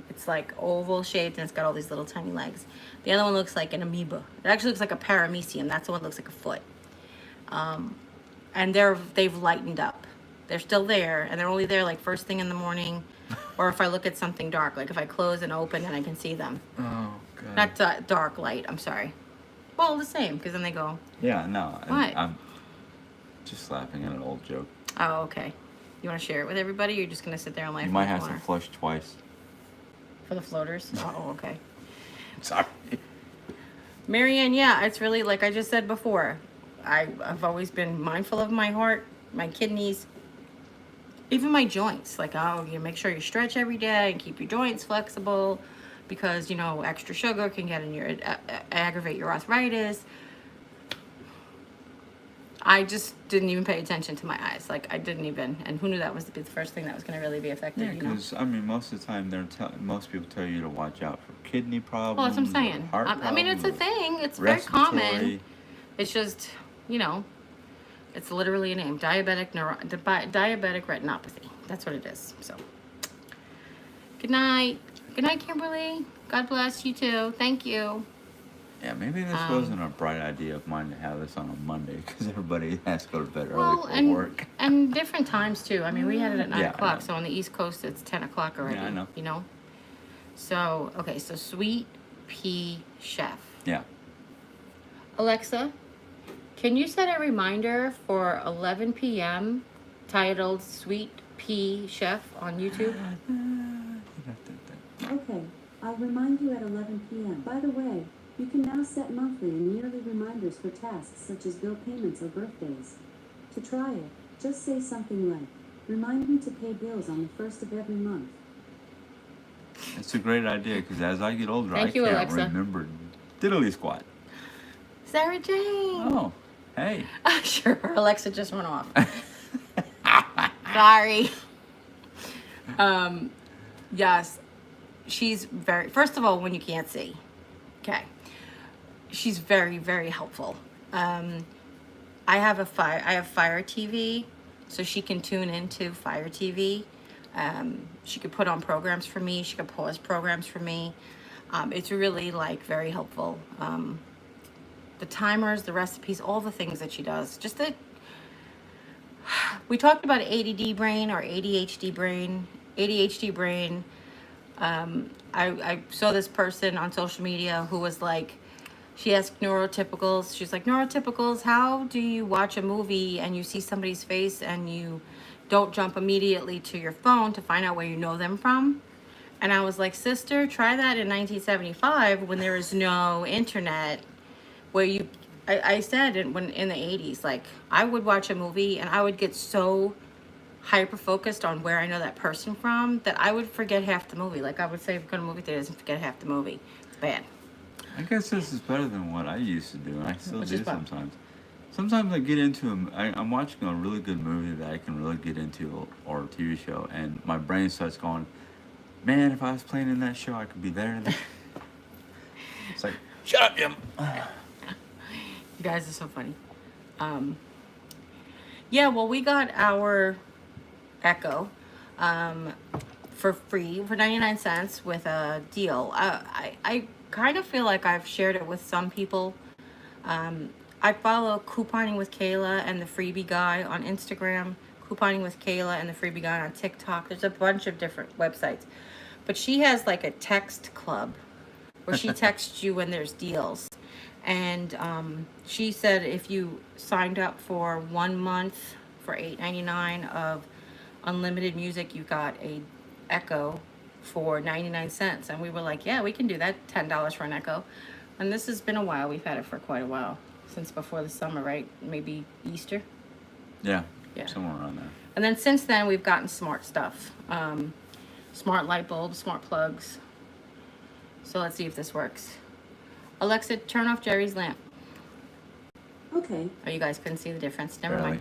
It's like oval shaped and it's got all these little tiny legs. The other one looks like an amoeba. It actually looks like a paramecium. That's the one that looks like a foot. And they've lightened up. They're still there, and they're only there like first thing in the morning, or if I look at something dark, like if I close and open and I can see them.
Oh, God.
Not dark light. I'm sorry. Well, the same, because then they go.
Yeah, no.
What?
I'm just laughing at an old joke.
Oh, okay. You want to share it with everybody, or you're just gonna sit there and laugh?
You
in
might
the
have
corner?
to flush twice.
For the floaters. Oh, okay.
Sorry.
Jeri-Ann, yeah, it's really like I just said before. I've always been mindful of my heart, my kidneys, even my joints. Like, you make sure you stretch every day and keep your joints flexible, because extra sugar can get in your aggravate your arthritis. I just didn't even pay attention to my eyes. Like, I didn't even, and who knew that was the first thing that was going to really be affected?
Yeah, because most of the time most people tell you to watch out for kidney problems.
Well, that's what I'm saying.
Heart
I mean, it's a
problems,
thing. It's very common.
respiratory.
It's just, it's literally a name. Diabetic retinopathy. That's what it is. So, good night. Good night, Kimberly. God bless you too. Thank you.
Yeah, maybe this wasn't a bright idea of mine to have this on a Monday, because everybody has to go to bed early for work.
And different times too. I mean, we had it at 9
Yeah, I
o'clock,
know.
so on the East Coast it's 10 o'clock already.
Yeah, I know.
So, okay, so Sweet Pea Chef.
Yeah.
Alexa, can you set a reminder for 11 p.m. titled Sweet Pea Chef on YouTube?
Okay, I'll remind you at 11 p.m. By the way, you can now set monthly and yearly reminders for tasks such as bill payments or birthdays. To try it, just say something like, "Remind me to pay bills on the first of every month."
It's a great idea, because as I get older,
Thank you,
can't
Alexa.
remember diddly squat.
Sarah Jane.
Oh, hey.
Sure, Alexa just went off. Sorry. Yes, she's first of all, when you can't see, okay, she's very, very helpful. I have Fire TV, so she can tune into Fire TV. She could put on programs for me. She could pause programs for me. It's really very helpful. The timers, the recipes, all the things that she does. We talked about ADD brain or ADHD brain, ADHD brain. I saw this person on social media who was like, she asked neurotypicals, she's like, neurotypicals, how do you watch a movie and you see somebody's face and you don't jump immediately to your phone to find out where you know them from? And I was like, sister, try that in 1975 when there was no internet, where you, I said when in the 80s, like I would watch a movie and I would get so hyper focused on where I know that person from that I would forget half the movie. Like I would say, go to movie theaters and forget half the movie. It's bad.
I guess this is better than what I used to do, and I still
Which
do
is fun.
sometimes. Sometimes I get into I'm watching a really good movie that I can really get into, or a TV show, and my brain starts going, man, if I was playing in that show, I could be there. It's like, shut up, Jim.
You guys are so funny. Yeah, well, we got our Echo for free for 99 cents with a deal. I kind of feel like I've shared it with some people. I follow Couponing with Kayla and the Freebie Guy on Instagram, Couponing with Kayla and the Freebie Guy on TikTok. There's a bunch of different websites. But she has like a text club where she texts you when there's deals. And she said if you signed up for 1 month for $8.99 of unlimited music, you got a Echo for 99 cents. And we were like, yeah, we can do that, $10 for an Echo. And this has been a while. We've had it for quite a while, since before the summer, right? Maybe Easter.
Yeah,
Yeah.
somewhere around there.
And then since then, we've gotten smart stuff. Smart light bulbs, smart plugs. So let's see if this works. Alexa, turn off Jerry's lamp.
Okay.
Oh, you guys couldn't see the difference. Never
Barely.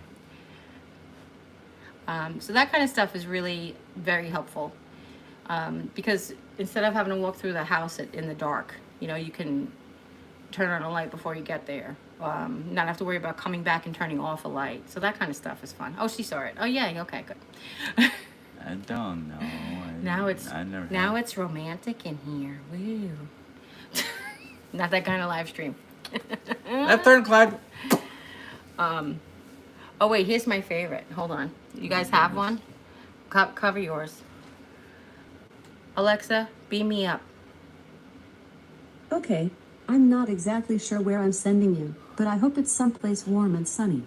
mind. So that kind of stuff is really very helpful. Because instead of having to walk through the house in the dark, you know, you can turn on a light before you get there. Not have to worry about coming back and turning off a light. So that kind of stuff is fun. Oh, she saw it. Oh, yeah. Okay, good.
I don't know.
Now it's romantic in here. Woo. Not that kind of live stream.
Left turn, Clyde.
Oh wait, here's my favorite. Hold on. You guys have one? Cover yours. Alexa, beam me up.
Okay. I'm not exactly sure where I'm sending you, but I hope it's someplace warm and sunny.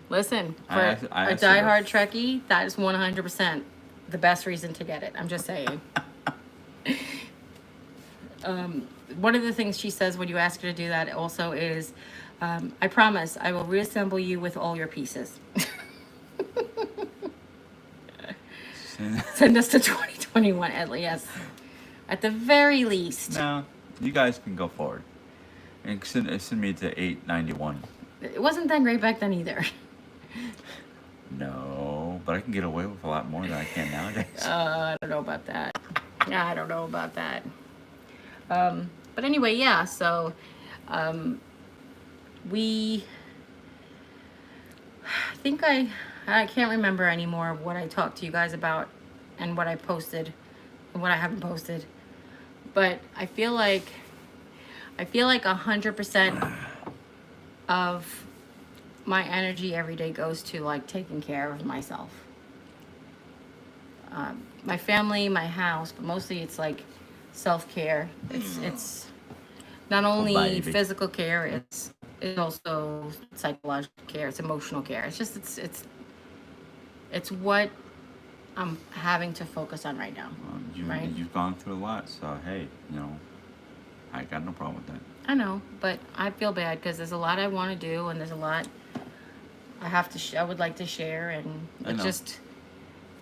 Listen, for
I
a
asked her
diehard Trekkie, that is 100% the best reason to get it. I'm just saying. One of the things she says when you ask her to do that also is, I promise I will reassemble you with all your pieces. Send us to 2021 at least. Yes. At the very least.
No, you guys can go forward. And send me to 891.
It wasn't that great back then either.
No, but I can get away with a lot more than I can nowadays.
I don't know about that. I don't know about that. But anyway, yeah, so we, I think I can't remember anymore of what I talked to you guys about and what I posted and what I haven't posted. But I feel like 100% of my energy every day goes to like taking care of myself. My family, my house, but mostly it's like self-care. It's not only
baby.
physical care, it's also psychological care, it's emotional care. It's just it's what I'm having to focus on right now. Right?
You've gone through a lot, so hey, you know, I got no problem with that.
I know, but I feel bad because there's a lot I want to do and there's a lot I have to I would like to share, and it's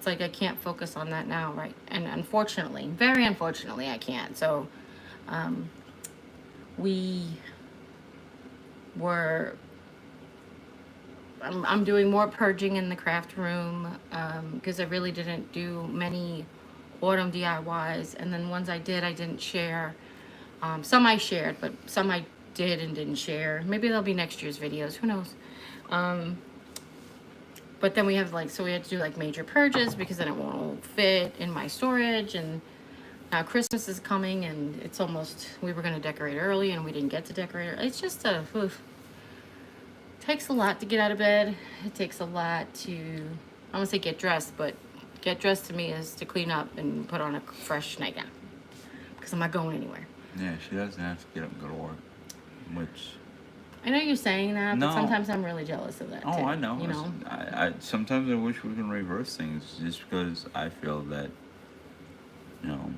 like I can't focus on that now, right? And unfortunately, very unfortunately, I can't. So I'm doing more purging in the craft room because I really didn't do many autumn DIYs, and then ones I didn't share. Some I shared, but some I did and didn't share. Maybe they'll be next year's videos, who knows. But then we have so we had to do like major purges because then it won't fit in my storage, and now Christmas is coming and it's almost, we were going to decorate early and we didn't get to decorate. It's just Takes a lot to get out of bed. It takes a lot to, I won't say get dressed, but get dressed to me is to clean up and put on a fresh nightgown. Because I'm not going anywhere.
Yeah, she doesn't have to get up and go to work. Which...
I know you're saying that, but
No.
sometimes I'm really jealous of that,
Oh,
too.
I know.
You know?
I sometimes I wish we can reverse things, just because I feel that, you know,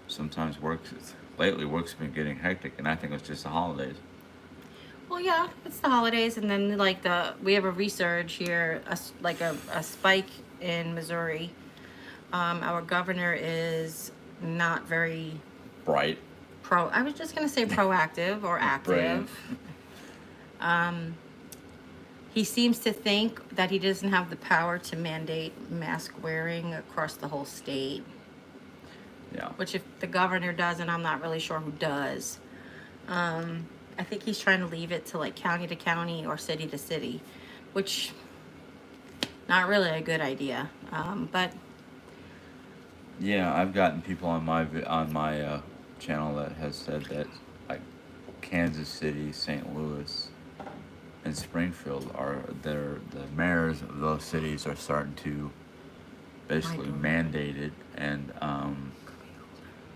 sometimes lately work's been getting hectic, and I think it's just the holidays.
Well, yeah, it's the holidays, and then like we have a resurge here, a spike in Missouri. Our governor is not very
Bright.
I was just gonna say proactive or active. He seems to think that he doesn't have the power to mandate mask wearing across the whole state.
Yeah.
Which if the governor doesn't, I'm not really sure who does. I think he's trying to leave it to like county to county or city to city, which not really a good idea. But
yeah, I've gotten people on my channel that has said that like Kansas City, St. Louis, and Springfield the mayors of those cities are starting to basically mandate it, and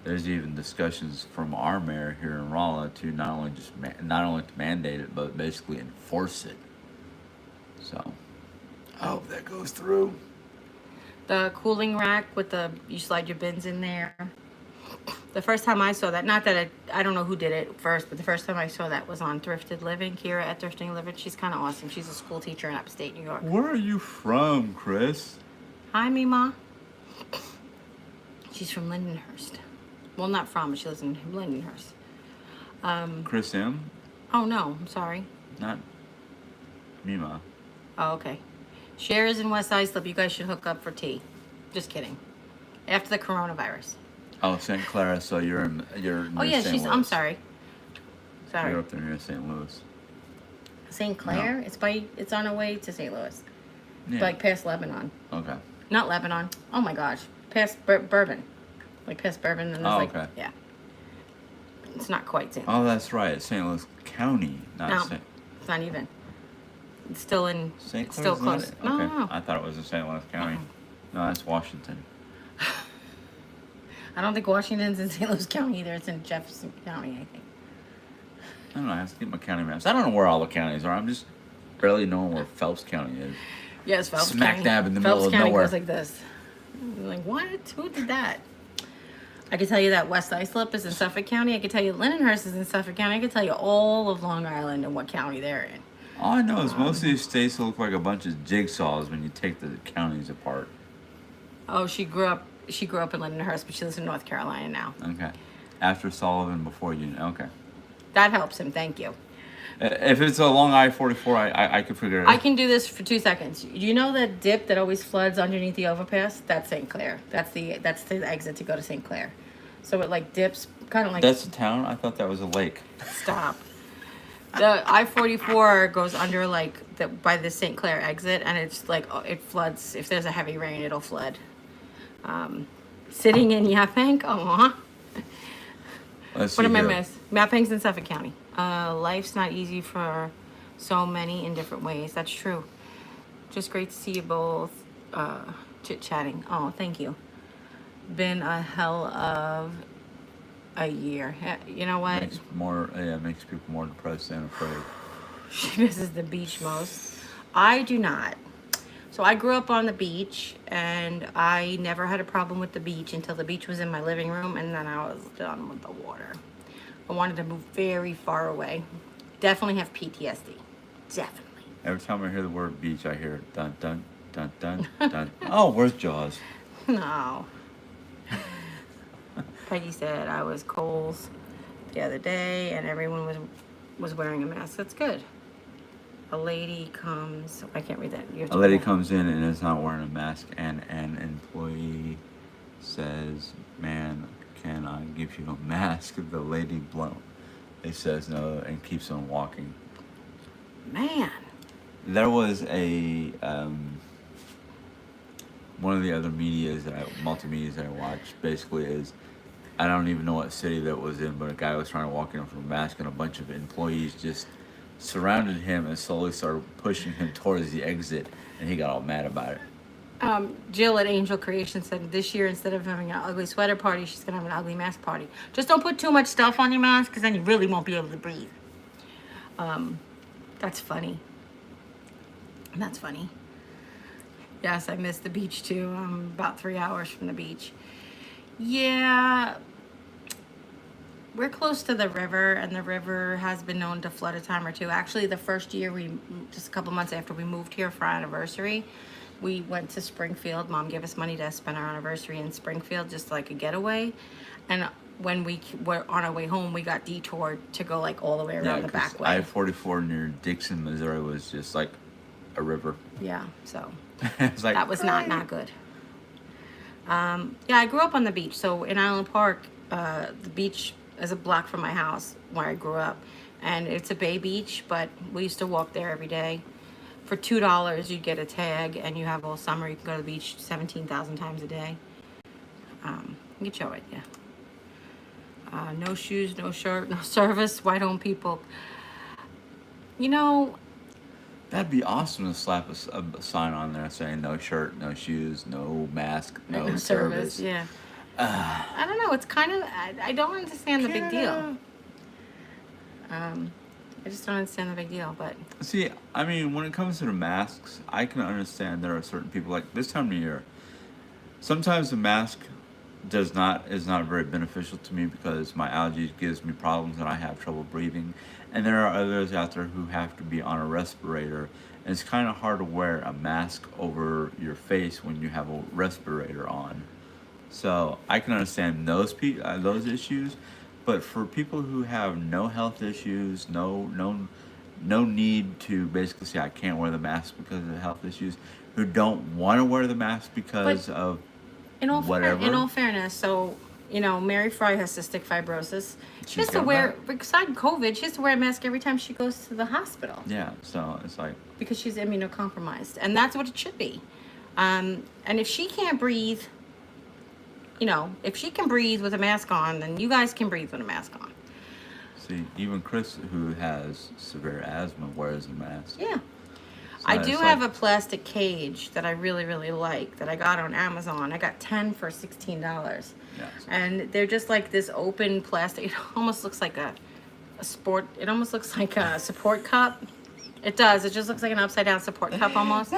there's even discussions from our mayor here in Rolla to not only to mandate it, but basically enforce it. So I hope that goes through.
the cooling rack with you slide your bins in there. The first time I saw that, not that I don't know who did it first, but the first time I saw that was on Thrifted Living. Kira at Thrifted Living. She's kind of awesome. She's a school teacher in upstate New York.
Where are you from, Chris?
Hi, Mima. She's from Lindenhurst. Well, not from, but she lives in Lindenhurst.
Chris M?
Oh, no, I'm sorry.
Not Mima.
Oh, okay. Cher is in West Islip. You guys should hook up for tea. Just kidding. After the coronavirus.
Oh, St. Clara, so you're near
Oh, yeah,
St. Louis.
I'm sorry. Sorry.
You're up there near St. Louis.
St. Clair? No. It's on our way to St. Louis.
Yeah.
Like past Lebanon.
Okay.
Not Lebanon. Oh my gosh. Past Bourbon. Like past Bourbon. And there's
okay.
Yeah. It's not quite St. Louis.
Oh, that's right. It's St. Louis County, not
No,
St.
it's not even. It's still in.
St.
It's still
Clair's
close.
not it? Okay.
No.
I thought it was in St. Louis County. No, that's Washington.
I don't think Washington's in St. Louis County either. It's in Jefferson County, I think.
I don't know. I have to get my county maps. I don't know where all the counties are. I'm just barely knowing where Phelps County is.
Yes, Phelps
Smack
County.
dab in the
Phelps
middle of
County
nowhere.
goes like this. I'm like, what? Who did that? I can tell you that West Islip is in Suffolk County. I can tell you Lindenhurst is in Suffolk County. I can tell you all of Long Island and what county they're in.
All I know is most of these states look like a bunch of jigsaws when you take the counties apart.
Oh, she grew up in Lindenhurst, but she lives in North Carolina now.
Okay. After Sullivan, before you. Okay.
That helps him. Thank you.
If it's a long I-44, I could figure it out.
I can do this for 2 seconds. You know that dip that always floods underneath the overpass? That's St. Clair. That's the exit to go to St. Clair. So it like dips, kind of like.
That's a town? I thought that was a lake.
Stop. The I-44 goes under like by the St. Clair exit, and it's like it floods. If there's a heavy rain, it'll flood. Sitting in Yaphank,
Let's
what
see
am I
here.
miss? Yaphank's in Suffolk County. Life's not easy for so many in different ways. That's true. Just great to see you both chit-chatting. Oh, thank you. Been a hell of a year. You know what?
Makes people more depressed and afraid.
She misses the beach most. I do not. So I grew up on the beach, and I never had a problem with the beach until the beach was in my living room, and then I was done with the water. I wanted to move very far away. Definitely have PTSD. Definitely.
Every time I hear the word beach, I hear dun dun dun dun dun. Oh, where's Jaws?
No. Peggy said I was Kohl's the other day, and everyone was wearing a mask. That's good. A lady comes. I can't read that. You have to
A lady
read that.
comes in and is not wearing a mask, and an employee says, "Man, can I give you a mask?" The lady he says no and keeps on walking.
Man.
There was one of the other multimedias that I watched basically is, I don't even know what city that was in, but a guy was trying to walk in with a mask, and a bunch of employees just surrounded him and slowly started pushing him towards the exit, and he got all mad about it.
Jill at Angel Creation said this year, instead of having an ugly sweater party, she's going to have an ugly mask party. Just don't put too much stuff on your mask, because then you really won't be able to breathe. That's funny. That's funny. Yes, I missed the beach too. I'm about 3 hours from the beach. Yeah, we're close to the river, and the river has been known to flood a time or two. Actually, the first year, just a couple months after we moved here for our anniversary, we went to Springfield. Mom gave us money to spend our anniversary in Springfield, just like a getaway. And when we were on our way home, we got detoured to go like all the way around the back way.
I-44 near Dixon, Missouri was just like a river.
Yeah, so
It's like,
that was not good. Yeah, I grew up on the beach. So in Island Park, the beach is a block from my house where I grew up. And it's a bay beach, but we used to walk there every day. For $2, you get a tag, and you have all summer. You can go to the beach 17,000 times a day. You can show it, yeah. No shoes, no shirt, no service. Why don't people? You know,
that'd be awesome to slap a sign on there saying no shirt, no shoes, no mask, no service.
Yeah. I don't know. It's kind of, I don't understand the big deal. I just don't understand the big deal, but...
See, I mean, when it comes to the masks, I can understand there are certain people, like this time of year, sometimes the mask is not very beneficial to me because my allergies gives me problems and I have trouble breathing. And there are others out there who have to be on a respirator, and it's kind of hard to wear a mask over your face when you have a respirator on. So I can understand those issues. But for people who have no health issues, no need to basically say I can't wear the mask because of health issues, who don't want to wear the mask because of whatever.
In all fairness, so Mary Fry has cystic fibrosis. She has to wear, beside COVID, she has to wear a mask every time she goes to the hospital.
Yeah, so it's like
because she's immunocompromised, and that's what it should be. And if she can't breathe. If she can breathe with a mask on, then you guys can breathe with a mask on.
See, even Chris, who has severe asthma, wears a mask.
Yeah.
So
I do have a plastic cage that I really, really like that I got on Amazon. I got 10 for $16.
Yeah,
and they're just like this open plastic. It almost looks like a support cup. It does. It just looks like an upside down support cup almost.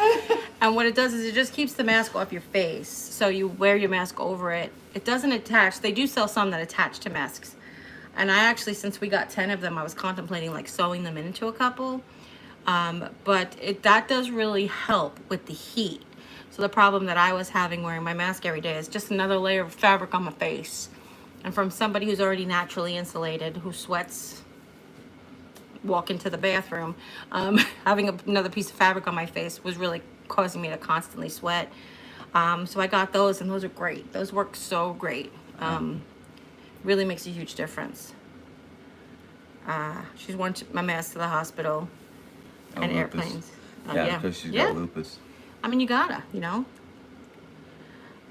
And what it does is it just keeps the mask off your face. So you wear your mask over it. It doesn't attach. They do sell some that attach to masks. And I actually, since we got 10 of them, I was contemplating like sewing them into a couple. But that does really help with the heat. So the problem that I was having wearing my mask every day is just another layer of fabric on my face. And from somebody who's already naturally insulated, who sweats, walk into the bathroom, having another piece of fabric on my face was really causing me to constantly sweat. So I got those, and those are great. Those work so great. Really makes a huge difference. She's worn my mask to the hospital and
lupus.
Airplanes.
Yeah, because she's got lupus.
I mean, you gotta,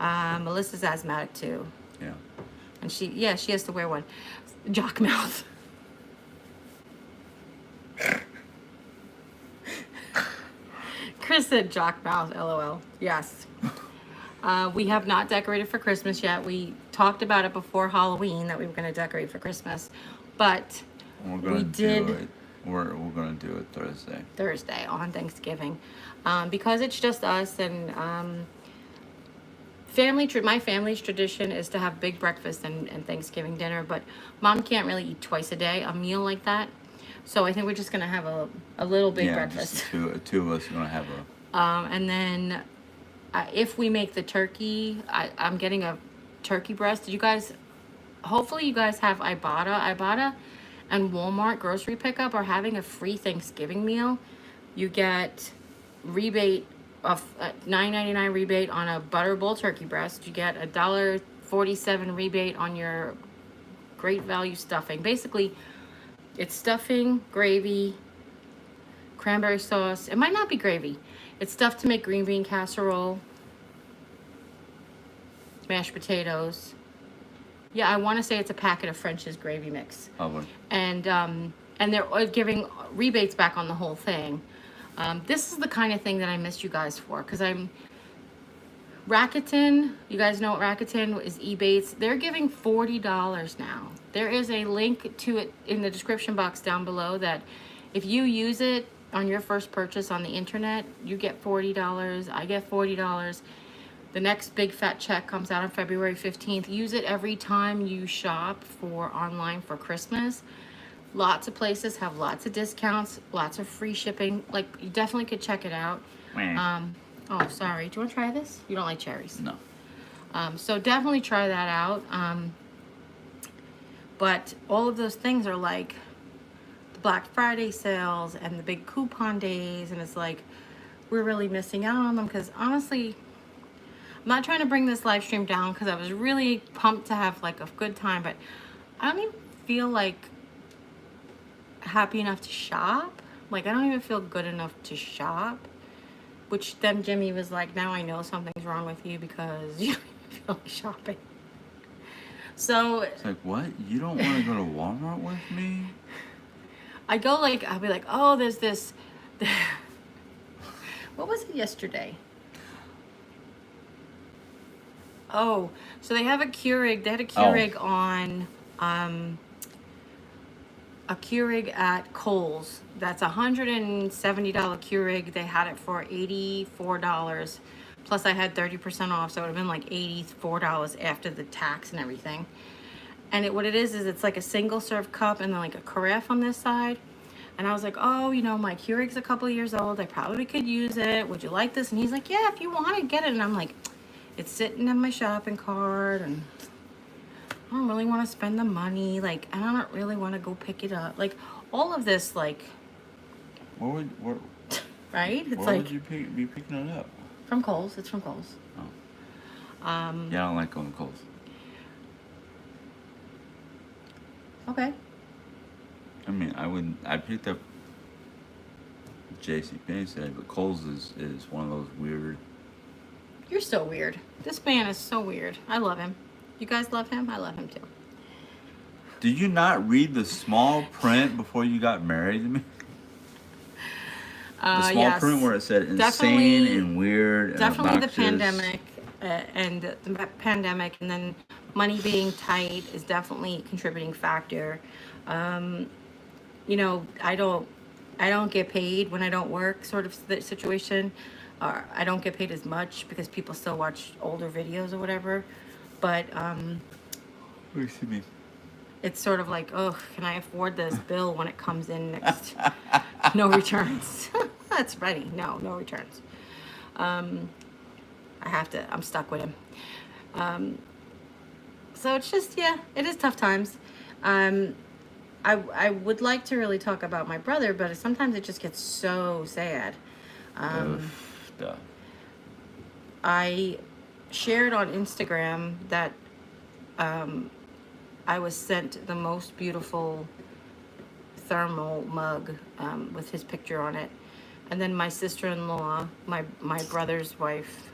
Melissa's asthmatic too.
Yeah.
And she has to wear one. Jock mouth. Chris said jock mouth, LOL. Yes. We have not decorated for Christmas yet. We talked about it before Halloween that we were going to decorate for Christmas, but
We're gonna do it Thursday.
Thursday on Thanksgiving, because it's just us and my family's tradition is to have big breakfast and Thanksgiving dinner, but Mom can't really eat twice a day a meal like that. So I think we're just gonna have a little big breakfast.
Just two of us are gonna have a.
And then if we make the turkey, I'm getting a turkey breast. Hopefully you guys have Ibotta and Walmart grocery pickup are having a free Thanksgiving meal. You get rebate of $9.99 rebate on a Butterbowl turkey breast. You get a $1.47 rebate on your Great Value stuffing. Basically, it's stuffing, gravy, cranberry sauce. It might not be gravy. It's stuff to make green bean casserole, mashed potatoes. Yeah, I want to say it's a packet of French's gravy mix.
Probably.
And and they're giving rebates back on the whole thing. This is the kind of thing that I miss you guys for, because I'm Rakuten. You guys know what Rakuten is? Ebates. They're giving $40 now. There is a link to it in the description box down below that if you use it on your first purchase on the internet, you get $40. I get $40. The next big fat check comes out on February 15th. Use it every time you shop for online for Christmas. Lots of places have lots of discounts, lots of free shipping. Like, you definitely could check it out. Oh, sorry. Do you want to try this? You don't like cherries?
No.
So definitely try that out. But all of those things are like the Black Friday sales and the big coupon days, and it's like we're really missing out on them, because honestly, I'm not trying to bring this live stream down because I was really pumped to have like a good time, but I don't even feel like happy enough to shop. Like, I don't even feel good enough to shop. Which then Jimmy was like, now I know something's wrong with you because you don't even feel like shopping. So
It's like, what? You don't want to go to Walmart with me?
I go like, I'll be like, oh, there's this. What was it yesterday? Oh, so they have a Keurig. They had a Keurig on, a Keurig at Kohl's. That's $170 Keurig. They had it for $84. Plus I had 30% off, so it would have been like $84 after the tax and everything. And what it is it's like a single serve cup and then like a carafe on this side. And I was like, oh, you know, my Keurig's a couple years old. I probably could use it. Would you like this? And he's like, yeah, if you want to get it. And I'm like, it's sitting in my shopping cart, and I don't really want to spend the money. Like, and I don't really want to go pick it up. Like, all of this, like,
Where
right? It's
where
like
would you be picking it up?
from Kohl's. It's from Kohl's.
Oh. Yeah, I don't like going to Kohl's.
Okay.
I mean, I picked up JCPenney today, but Kohl's is one of those weird.
You're so weird. This man is so weird. I love him. You guys love him? I love him too.
Did you not read the small print before you got married to me? The small
Yes.
print where it said insane
Definitely-
and weird and
Definitely the
obnoxious.
pandemic, and then money being tight is definitely a contributing factor. You know, I don't get paid when I don't work, sort of situation. Or I don't get paid as much because people still watch older videos or whatever. But
Excuse me.
it's sort of like, oh, can I afford this bill when it comes in next? No returns. That's ready. No returns. I'm stuck with him. So it's just, yeah, it is tough times. I would like to really talk about my brother, but sometimes it just gets so sad.
Duh.
I shared on Instagram that I was sent the most beautiful thermal mug with his picture on it. And then my sister-in-law, my brother's wife,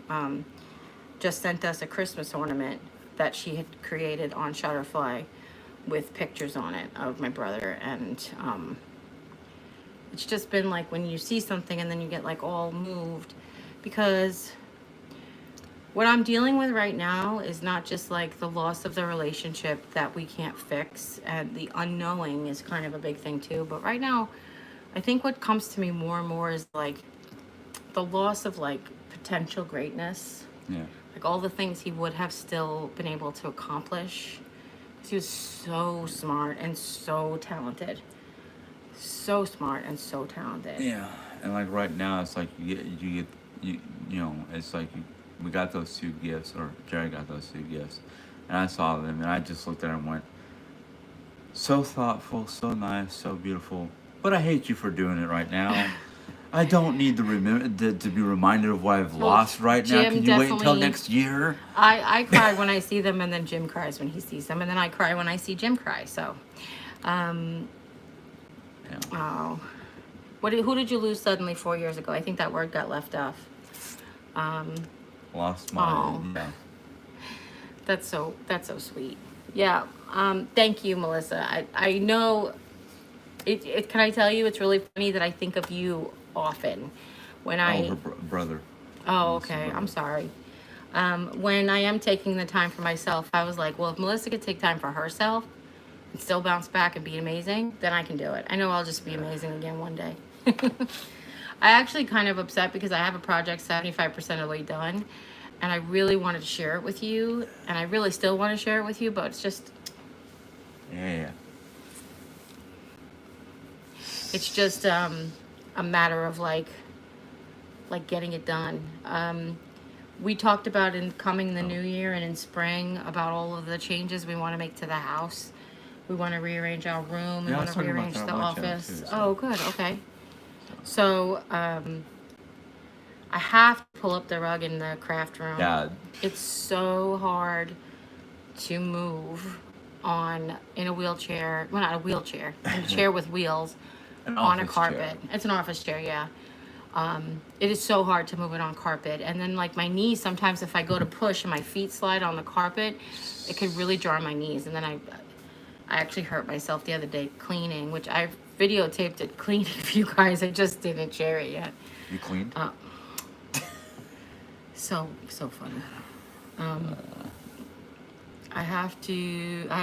just sent us a Christmas ornament that she had created on Shutterfly with pictures on it of my brother. And it's just been like when you see something and then you get like all moved, because what I'm dealing with right now is not just like the loss of the relationship that we can't fix, and the unknowing is kind of a big thing too. But right now, I think what comes to me more and more is like the loss of like potential greatness.
Yeah.
Like all the things he would have still been able to accomplish. He was so smart and so talented. So smart and so talented.
Yeah, and like right now, it's like you know, it's like we got those two gifts, or Jerry got those two gifts, and I saw them, and I just looked at them and went, so thoughtful, so nice, so beautiful, but I hate you for doing it right now. I don't need to be reminded of what I've lost right now.
Jim,
Can you wait until
definitely-
next year?
I cry when I see them, and then Jim cries when he sees them, and then I cry when I see Jim cry. So,
Yeah.
oh, who did you lose suddenly 4 years ago? I think that word got left off.
Lost my.
Oh.
Yeah.
That's so sweet. Yeah. Thank you, Melissa. I know Can I tell you, it's really funny that I think of you often when
Her brother.
Oh,
Melissa's
okay. I'm
brother.
sorry. When I am taking the time for myself, I was like, well, if Melissa could take time for herself and still bounce back and be amazing, then I can do it. I know I'll just be amazing again one day. I actually kind of upset because I have a project 75% of the way done, and I really wanted to share it with you, and I really still want to share it with you, but it's just
Yeah.
it's just a matter of like getting it done. We talked about in coming the new year and in spring about all of the changes we want to make to the house. We want to rearrange our room. We
Yeah, I
want
was
to
talking about
rearrange
that
the
on my channel,
office.
too, so.
Oh, good. Okay. So I have to pull up the rug in the craft room.
Yeah.
It's so hard to move in a wheelchair. Well, not a wheelchair. In a chair with wheels
An
on a
office
carpet.
chair.
It's an office chair, yeah. It is so hard to move it on carpet. And then like my knees, sometimes if I go to push and my feet slide on the carpet, it could really jar my knees. And then I actually hurt myself the other day cleaning, which I've videotaped it cleaning for you guys. I just didn't share it yet.
You cleaned?
So funny. I have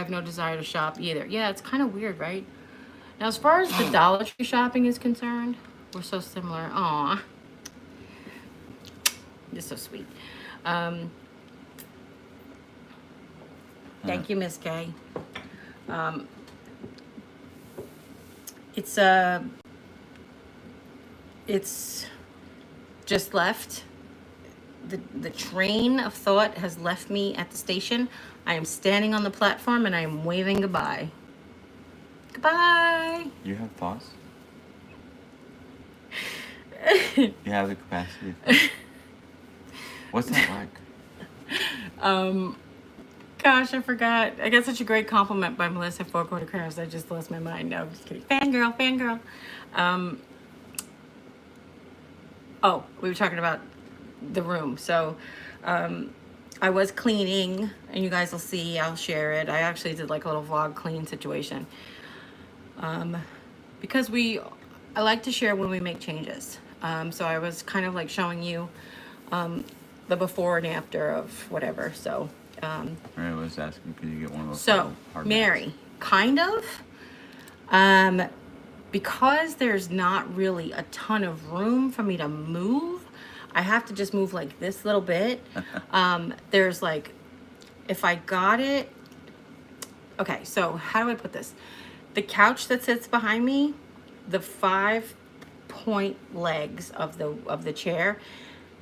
no desire to shop either. Yeah, it's kind of weird, right? Now, as far as the Dollar Tree shopping is concerned, we're so similar. Aw. You're so sweet. Thank you, Miss Kay. It's just left. The train of thought has left me at the station. I am standing on the platform and I am waving goodbye. Goodbye.
You have thoughts? You have the capacity to think? What's that like?
Gosh, I forgot. I got such a great compliment by Melissa Four Quarter Crafts. I just lost my mind. No, I'm just kidding. Fangirl. Oh, we were talking about the room. So, I was cleaning, and you guys will see. I'll share it. I actually did like a little vlog clean situation. Because I like to share when we make changes. So I was kind of like showing you the before and after of whatever. So.
Mary was asking, could you get one of those?
So,
hard
Mary,
mats?
kind of. Because there's not really a ton of room for me to move, I have to just move like this little bit. There's like, if I got it, okay, so how do I put this? The couch that sits behind me, the 5-point legs of the chair,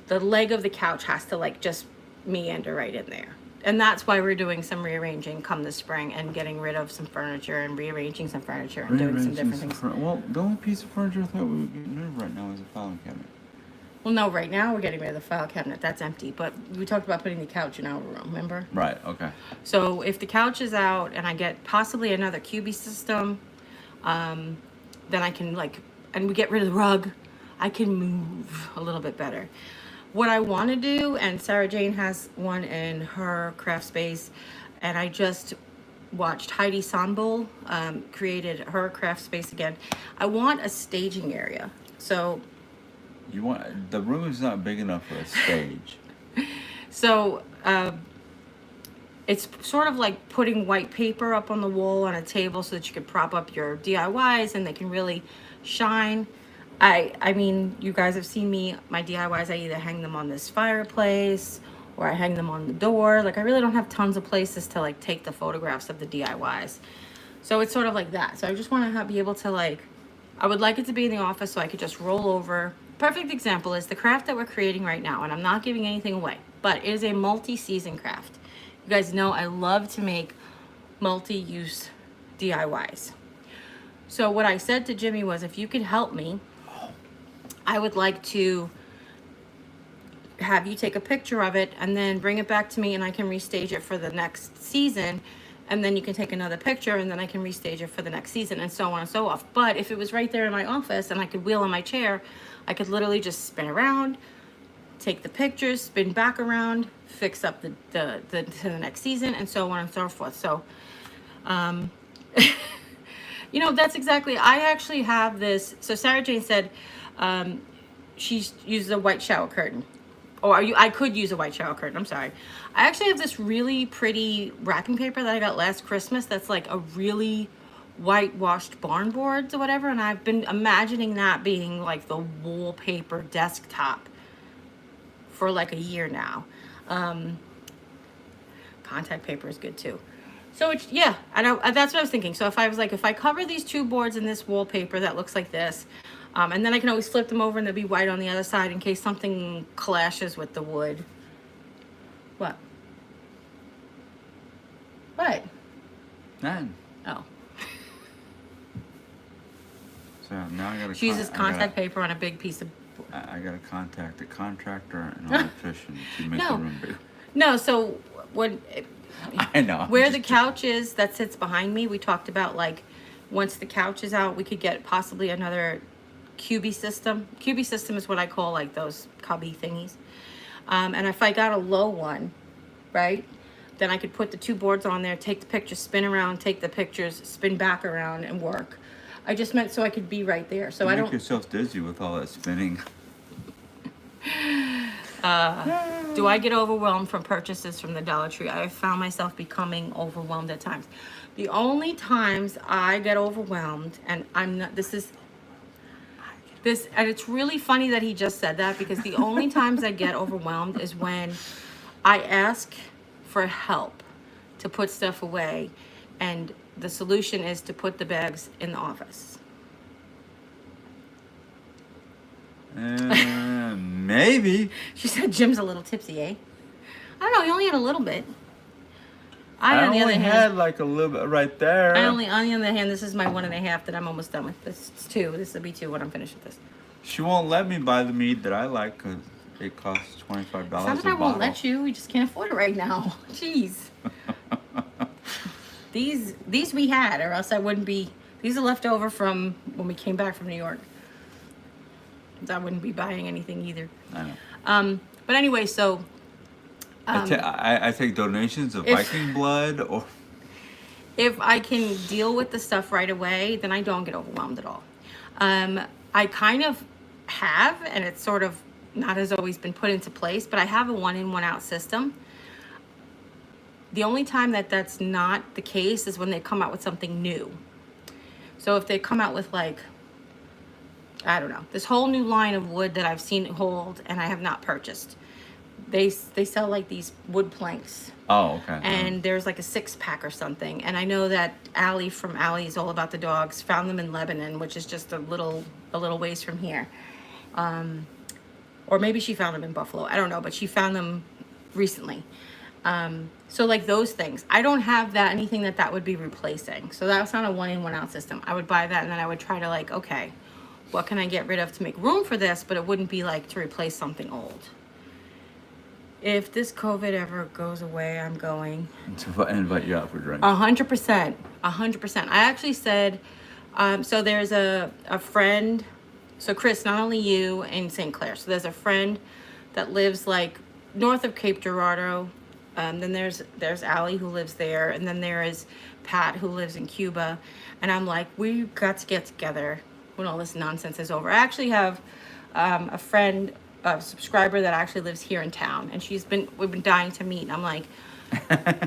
the leg of the couch has to like just meander right in there. And that's why we're doing some rearranging come the spring and getting rid of some furniture and rearranging some furniture and doing some different things.
Well, the only piece of furniture I thought we were getting rid of right now is a filing cabinet.
Well, no, right now we're getting rid of the file cabinet. That's empty. But we talked about putting the couch in our room, remember?
Right, okay.
So if the couch is out and I get possibly another QB system, then I can and we get rid of the rug, I can move a little bit better. What I want to do, and Sarah Jane has one in her craft space, and I just watched Heidi Sonbul created her craft space again. I want a staging area. So
The room is not big enough for a stage.
So it's sort of like putting white paper up on the wall on a table so that you could prop up your DIYs and they can really shine. I mean, you guys have seen my DIYs. I either hang them on this fireplace or I hang them on the door. Like I really don't have tons of places to like take the photographs of the DIYs. So it's sort of like that. So I just want to be able to I would like it to be in the office so I could just roll over. Perfect example is the craft that we're creating right now, and I'm not giving anything away, but it is a multi-season craft. You guys know I love to make multi-use DIYs. So what I said to Jimmy was, if you could help me, I would like to have you take a picture of it and then bring it back to me and I can restage it for the next season. And then you can take another picture and then I can restage it for the next season and so on and so forth. But if it was right there in my office and I could wheel in my chair, I could literally just spin around, take the pictures, spin back around, fix up to the next season and so on and so forth. So You know, that's exactly, I actually have this. So Sarah Jane said she uses a white shower curtain. I could use a white shower curtain. I'm sorry. I actually have this really pretty wrapping paper that I got last Christmas that's like a really whitewashed barn boards or whatever. And I've been imagining that being like the wallpaper desktop for like a year now. Contact paper is good too. So it's, yeah, that's what I was thinking. So if I cover these two boards in this wallpaper that looks like this, and then I can always flip them over and they'll be white on the other side in case something clashes with the wood. What? What?
None.
Oh.
So now I gotta.
She uses contact paper on a big piece of.
I gotta contact a contractor and an electrician to make the room bigger.
No, so when.
I know.
Where the couch is that sits behind me, we talked about like once the couch is out, we could get possibly another cubby system. Cubby system is what I call like those cubby thingies. And if I got a low one, right, then I could put the two boards on there, take the pictures, spin around, take the pictures, spin back around, and work. I just meant so I could be right there. So I don't.
Make yourself dizzy with all that spinning.
Do I get overwhelmed from purchases from the Dollar Tree? I have found myself becoming overwhelmed at times. The only times I get overwhelmed, and I'm not, and it's really funny that he just said that, because the only times I get overwhelmed is when I ask for help to put stuff away, and the solution is to put the bags in the office.
Maybe.
She said Jim's a little tipsy, eh? I don't know, he only had a little bit. I on the other
only
hand,
had like a little bit right there.
on the other hand, this is my 1.5 that I'm almost done with. This is 2. This will be 2 when I'm finished with this.
She won't let me buy the mead that I like because it costs $25
It's
a
not
bottle.
that I won't let you. We just can't afford it right now. Jeez. These we had, or else I wouldn't be. These are left over from when we came back from New York. I wouldn't be buying anything either.
I know.
But anyway, so.
I take donations of Viking blood, or
If I can deal with the stuff right away, then I don't get overwhelmed at all. I kind of have, and it's sort of not has always been put into place, but I have a 1-in, 1-out system. The only time that that's not the case is when they come out with something new. So if they come out with like, I don't know, this whole new line of wood that I've seen hold and I have not purchased. They sell like these wood planks.
oh, okay.
And there's like a 6-pack or something. And I know that Allie from Allie's All About the Dogs found them in Lebanon, which is just a little ways from here. Or maybe she found them in Buffalo. I don't know, but she found them recently. So like those things, I don't have anything that would be replacing. So that's not a 1-in, 1-out system. I would buy that and then I would try to like, okay, what can I get rid of to make room for this? But it wouldn't be like to replace something old. If this COVID ever goes away, I'm going
to invite you out for drinks.
100%. 100%. I actually said, so there's a friend. So Chris, not only you in St. Clair. So there's a friend that lives like north of Cape Girardeau. Then there's Allie who lives there. And then there is Pat who lives in Cuba. And I'm like, we've got to get together when all this nonsense is over. I actually have a friend, a subscriber that actually lives here in town, and we've been dying to meet. And I'm like,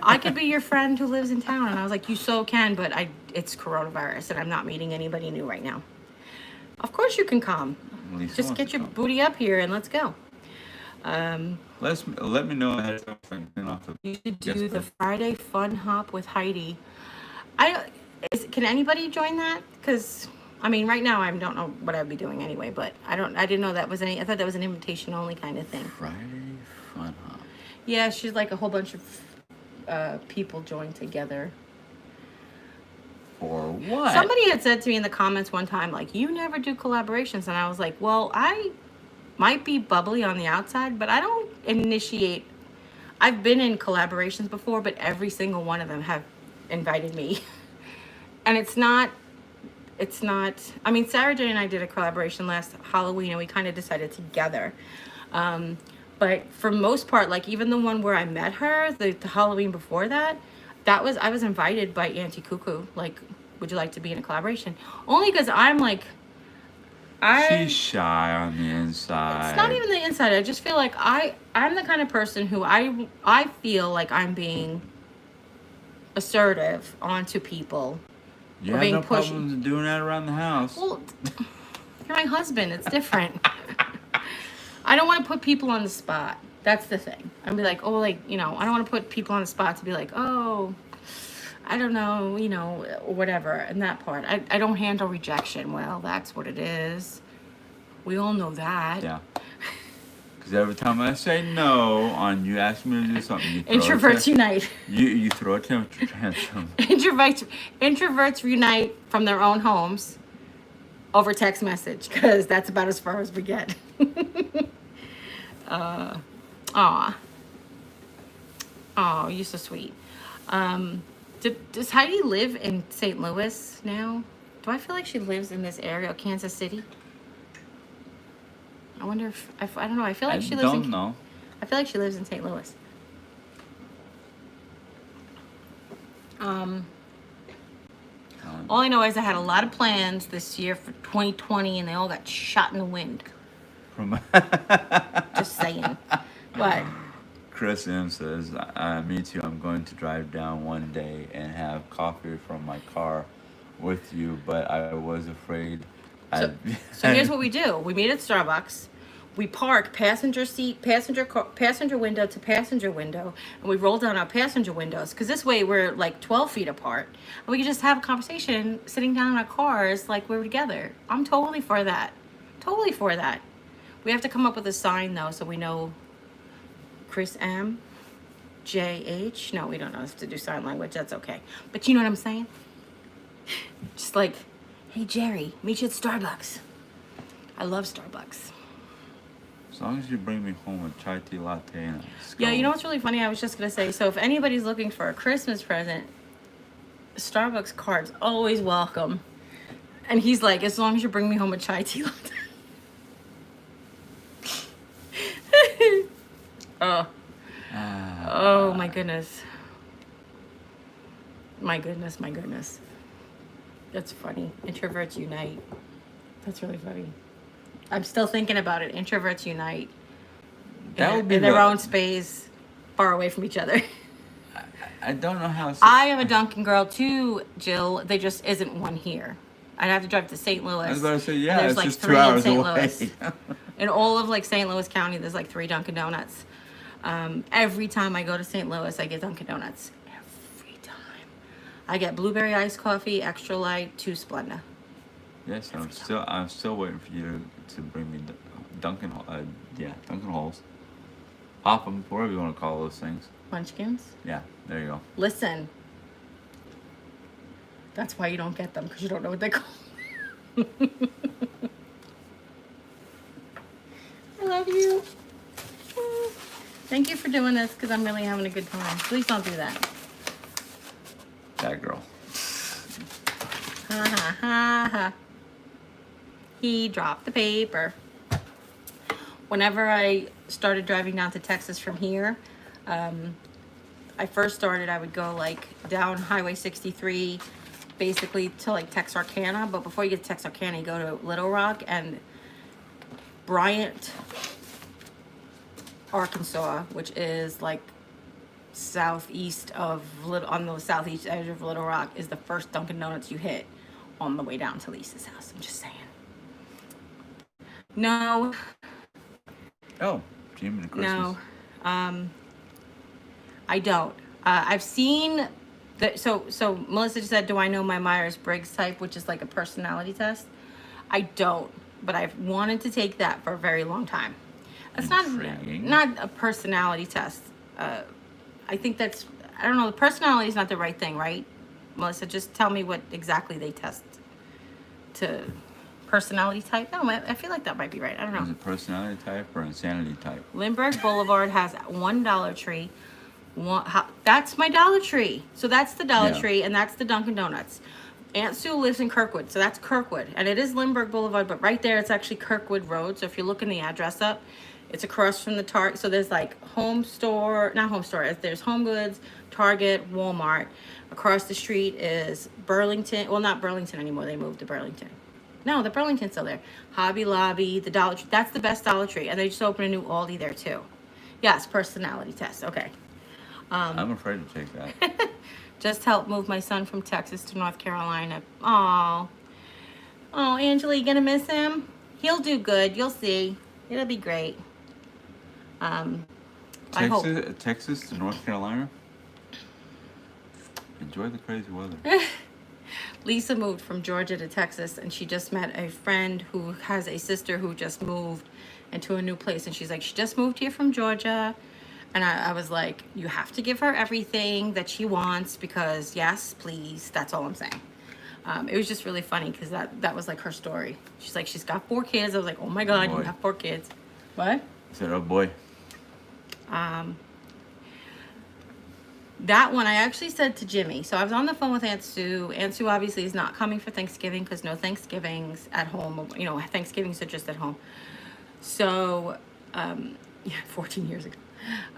I could be your friend who lives in town. And I was like, you so can, but it's coronavirus and I'm not meeting anybody new right now. Of course you can come. Just get your booty up here and let's go.
Let me know ahead of time.
You should do the Friday fun hop with Heidi. Can anybody join that? Because I mean, right now I don't know what I'd be doing anyway, but I didn't know that was I thought that was an invitation only kind of thing.
Friday fun hop.
Yeah, she's like a whole bunch of people joined together.
For what?
Somebody had said to me in the comments one time, like, you never do collaborations. And I was like, well, I might be bubbly on the outside, but I don't initiate. I've been in collaborations before, but every single one of them have invited me. And it's not, I mean, Sarah Jane and I did a collaboration last Halloween and we kind of decided together. But for most part, like even the one where I met her, the Halloween before that, I was invited by Auntie Cuckoo. Like would you like to be in a collaboration? Only because I'm like,
She's shy on the inside.
It's not even the inside. I just feel like I'm the kind of person who I feel like I'm being assertive onto people.
You
or
have
being
no
pushy.
problems doing that around the house.
Well, you're my husband. It's different. I don't want to put people on the spot. That's the thing. I'd be like, oh, like, you know, I don't want to put people on the spot to be like, oh, I don't know, you know, or whatever. And that part, I don't handle rejection. Well, that's what it is. We all know that.
Yeah. Because every time I say no on you ask me to do something, you throw
Introverts unite.
You throw a tantrum.
Introverts unite from their own homes over text message, because that's about as far as we get. Oh, you're so sweet. Does Heidi live in St. Louis now? Do I feel like she lives in this area, Kansas City? I wonder if I don't know. I feel like she lives in.
Don't know.
I feel like she lives in St. Louis. All I know is I had a lot of plans this year for 2020, and they all got shot in the wind. Just saying. What?
Chris M says, me too. I'm going to drive down one day and have coffee from my car with you, but I was afraid.
So here's what we do. We meet at Starbucks. We park passenger window to passenger window, and we roll down our passenger windows, because this way we're like 12 feet apart, and we can just have a conversation sitting down in our cars like we're together. I'm totally for that. Totally for that. We have to come up with a sign though, so we know Chris M, JH. No, we don't know if to do sign language. That's okay. But you know what I'm saying? Just like, hey Jerry, meet you at Starbucks. I love Starbucks.
As long as you bring me home a chai tea latte and a scone.
Yeah, you know what's really funny? I was just gonna say, so if anybody's looking for a Christmas present, Starbucks card's always welcome. And he's like, as long as you bring me home a chai tea latte. Oh my goodness. My goodness. That's funny. Introverts unite. That's really funny. I'm still thinking about it. Introverts unite
That would be
in their own space, far away from each other.
I don't know how.
I am a Dunkin' girl too, Jill. There just isn't one here. I'd have to drive to St. Louis.
I was about to say,
and
yeah,
there's
it's
like
just 2
3
hours
in St.
away.
Louis. In all of like St. Louis County, there's like 3 Dunkin' Donuts. Every time I go to St. Louis, I get Dunkin' Donuts. Every time. I get blueberry iced coffee, extra light, 2 Splenda.
Yes, I'm still waiting for you to bring me Dunkin' Holes. Pop 'em, whatever you want to call those things.
Munchkins?
Yeah, there you go.
Listen. That's why you don't get them, because you don't know what they call. I love you. Thank you for doing this, because I'm really having a good time. Please don't do that.
That girl.
Ha ha ha ha. He dropped the paper. Whenever I started driving down to Texas from here, I first started, I would go like down Highway 63, basically to like Texarkana. But before you get to Texarkana, you go to Little Rock and Bryant, Arkansas, which is like southeast of on the southeast edge of Little Rock, is the first Dunkin' Donuts you hit on the way down to Lisa's house. I'm just saying. No.
Oh, Jimmy the Christmas.
No. I don't. I've seen that. So Melissa just said, do I know my Myers-Briggs type, which is like a personality test? I don't, but I've wanted to take that for a very long time. That's not a personality test. I think that's, I don't know, the personality is not the right thing, right? Melissa, just tell me what exactly they test to personality type. No, I feel like that might be right. I don't know.
Is it personality type or insanity type?
Lindbergh Boulevard has one Dollar Tree. That's my Dollar Tree. So that's the Dollar Tree, and that's the Dunkin' Donuts. Aunt Sue lives in Kirkwood, so that's Kirkwood. And it is Lindbergh Boulevard, but right there it's actually Kirkwood Road. So if you're looking the address up, It's across from the Target. So there's like Home Store, not Home Store. There's Home Goods, Target, Walmart. Across the street is Burlington. Well, not Burlington anymore. They moved to Burlington. No, the Burlington's still there. Hobby Lobby, the Dollar Tree. That's the best Dollar Tree. And they just opened a new Aldi there too. Yes, personality test. Okay.
I'm afraid to take that.
Just helped move my son from Texas to North Carolina. Oh, Angela, you gonna miss him? He'll do good. You'll see. It'll be great. I hope.
Texas to North Carolina. Enjoy the crazy weather.
Lisa moved from Georgia to Texas, and she just met a friend who has a sister who just moved into a new place. And she's like, she just moved here from Georgia. And I was like, you have to give her everything that she wants because, yes, please. That's all I'm saying. It was just really funny because that was like her story. She's like, she's got 4 kids. I was like, oh my God, you have 4 kids. What?
I said, oh boy.
That one I actually said to Jimmy. So I was on the phone with Aunt Sue. Aunt Sue obviously is not coming for Thanksgiving because no Thanksgivings at home. You know, Thanksgivings are just at home. So, 14 years ago.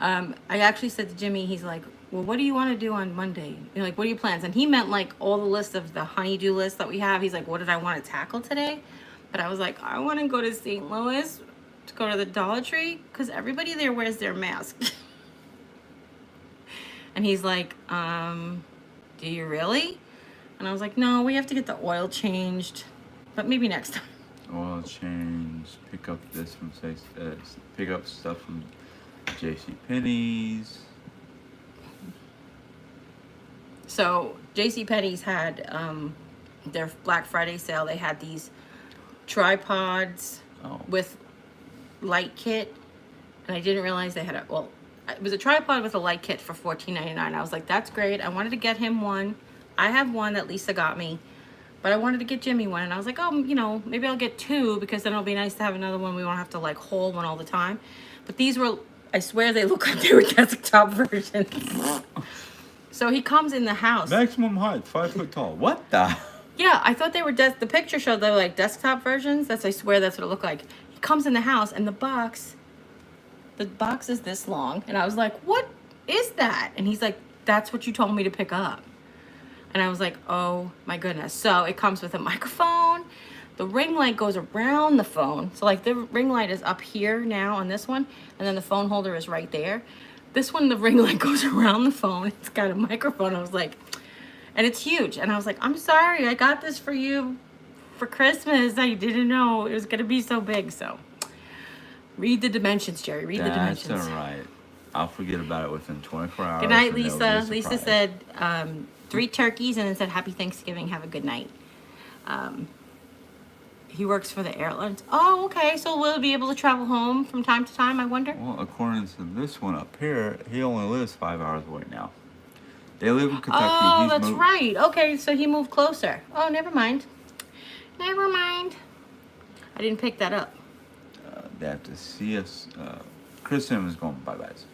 I actually said to Jimmy, he's like, well, what do you want to do on Monday? You know, like, what are your plans? And he meant like all the list of the honeydew list that we have. He's like, what did I want to tackle today? But I was like, I want to go to St. Louis to go to the Dollar Tree because everybody there wears their mask. And he's like, do you really? And I was like, no, we have to get the oil changed, but maybe next time.
Oil change. Pick up pick up stuff from JCPenney's.
So JCPenney's had their Black Friday sale. They had these tripods with light kit, and I didn't realize they had it was a tripod with a light kit for $14.99. I was like, that's great. I wanted to get him one. I have one that Lisa got me, but I wanted to get Jimmy one. And I was like, oh, you know, maybe I'll get 2 because then it'll be nice to have another one. We won't have to like haul one all the time. But these were, I swear they look like they were desktop versions. So he comes in the house.
Maximum height, 5 foot tall. What the?
Yeah, I thought they were, the picture showed they were like desktop versions. I swear that's what it looked like. He comes in the house and the box is this long. And I was like, what is that? And he's like, that's what you told me to pick up. And I was like, oh my goodness. So it comes with a microphone. The ring light goes around the phone. So like the ring light is up here now on this one. And then the phone holder is right there. This one, the ring light goes around the phone. It's got a microphone. I was like, and it's huge. And I was like, I'm sorry. I got this for you for Christmas. I didn't know it was going to be so big. So read the dimensions, Jerry. Read the dimensions.
That's all right. I'll forget about it within 24 hours.
Good night, Lisa. Lisa said 3 turkeys and then said happy Thanksgiving. Have a good night. He works for the airlines. Oh, okay. So will he be able to travel home from time to time, I wonder?
Well, according to this one up here, he only lives 5 hours away now. They live in Kentucky.
Oh, that's right. Okay, so he moved closer. Oh, never mind. Never mind. I didn't pick that up.
They have to see us. Chris Simmons is going bye-byes.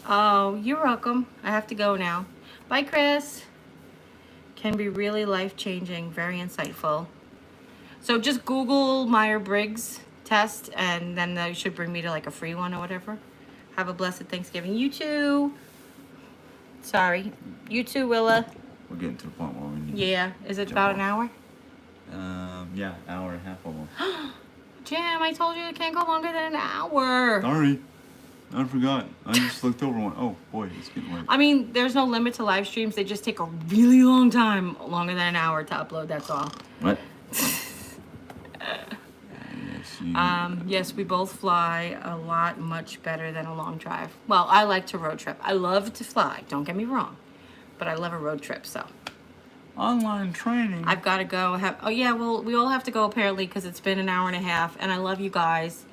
Oh, you're welcome. I have to go now. Bye, Chris. Can be really life-changing. Very insightful. So just Google Myers-Briggs test, and then they should bring me to like a free one or whatever. Have a blessed Thanksgiving. You too. Sorry. You too, Willa.
We're getting to the point where we need.
Yeah. Is it about an hour?
Yeah, hour and a half almost.
Jim, I told you it can't go longer than an hour.
Sorry. I forgot. I just looked over one. Oh, boy, it's getting late.
I mean, there's no limit to live streams. They just take a really long time, longer than an hour to upload. That's all.
What?
Yes, we both fly a lot much better than a long drive. Well, I like to road trip. I love to fly. Don't get me wrong. But I love a road trip, so.
Online training.
I've got to go. Oh, yeah, well, we all have to go apparently because it's been an hour and a half. And I love you guys.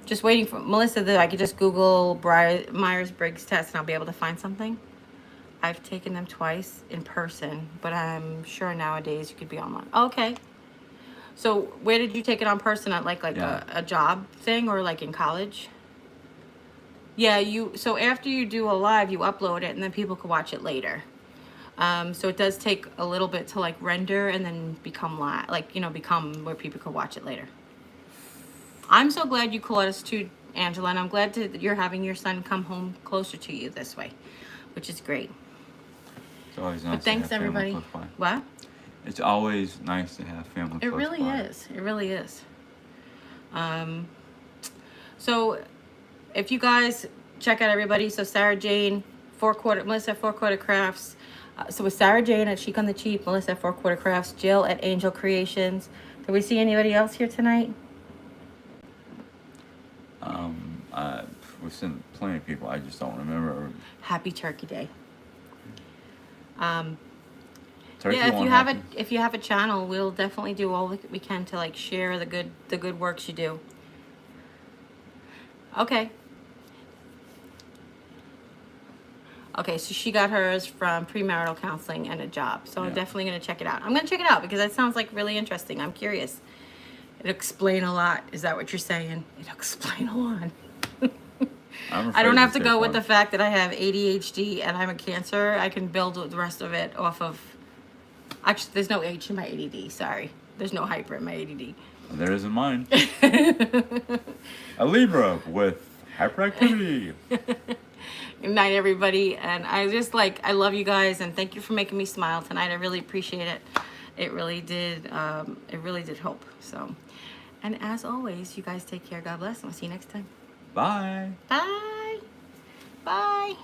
Just waiting for Melissa that I could just Google Myers-Briggs test and I'll be able to find something. I've taken them twice in person, but I'm sure nowadays you could be online. Okay. So where did you take it on person? At like a job thing or like in college? Yeah, so after you do a live, you upload it and then people can watch it later. So it does take a little bit to like render and then become become where people can watch it later. I'm so glad you called us too, Angela, and I'm glad that you're having your son come home closer to you this way, which is great.
It's always
But
nice to
thanks,
have family
everybody.
close by.
What?
It's always nice to have family
It
close
really
by.
is. It really is. So if you guys check out everybody, so Sarah Jane, Melissa at 4 Quarter Crafts. So with Sarah Jane at Chic on the Cheap, Melissa at 4 Quarter Crafts, Jill at Angel Creations. Did we see anybody else here tonight?
We've seen plenty of people. I just don't remember.
Happy Turkey Day.
Turkey
Yeah,
won't happen.
if you have a channel, we'll definitely do all we can to like share the good works you do. Okay. Okay, so she got hers from premarital counseling and a job. So I'm
Yeah.
definitely going to check it out. I'm going to check it out because that sounds like really interesting. I'm curious. It'll explain a lot. Is that what you're saying? It'll explain a lot.
I'm
I don't
afraid
have to
take
go with
one.
the fact that I have ADHD and I'm a cancer. I can build the rest of it off of... Actually, there's no H in my ADD. Sorry. There's no hyper in my ADD.
There is in mine. A Libra with hyperactivity.
Good night, everybody. And I love you guys, and thank you for making me smile tonight. I really appreciate it. It really did help. So, and as always, you guys take care. God bless, and we'll see you next time.
Bye.
Bye. Bye.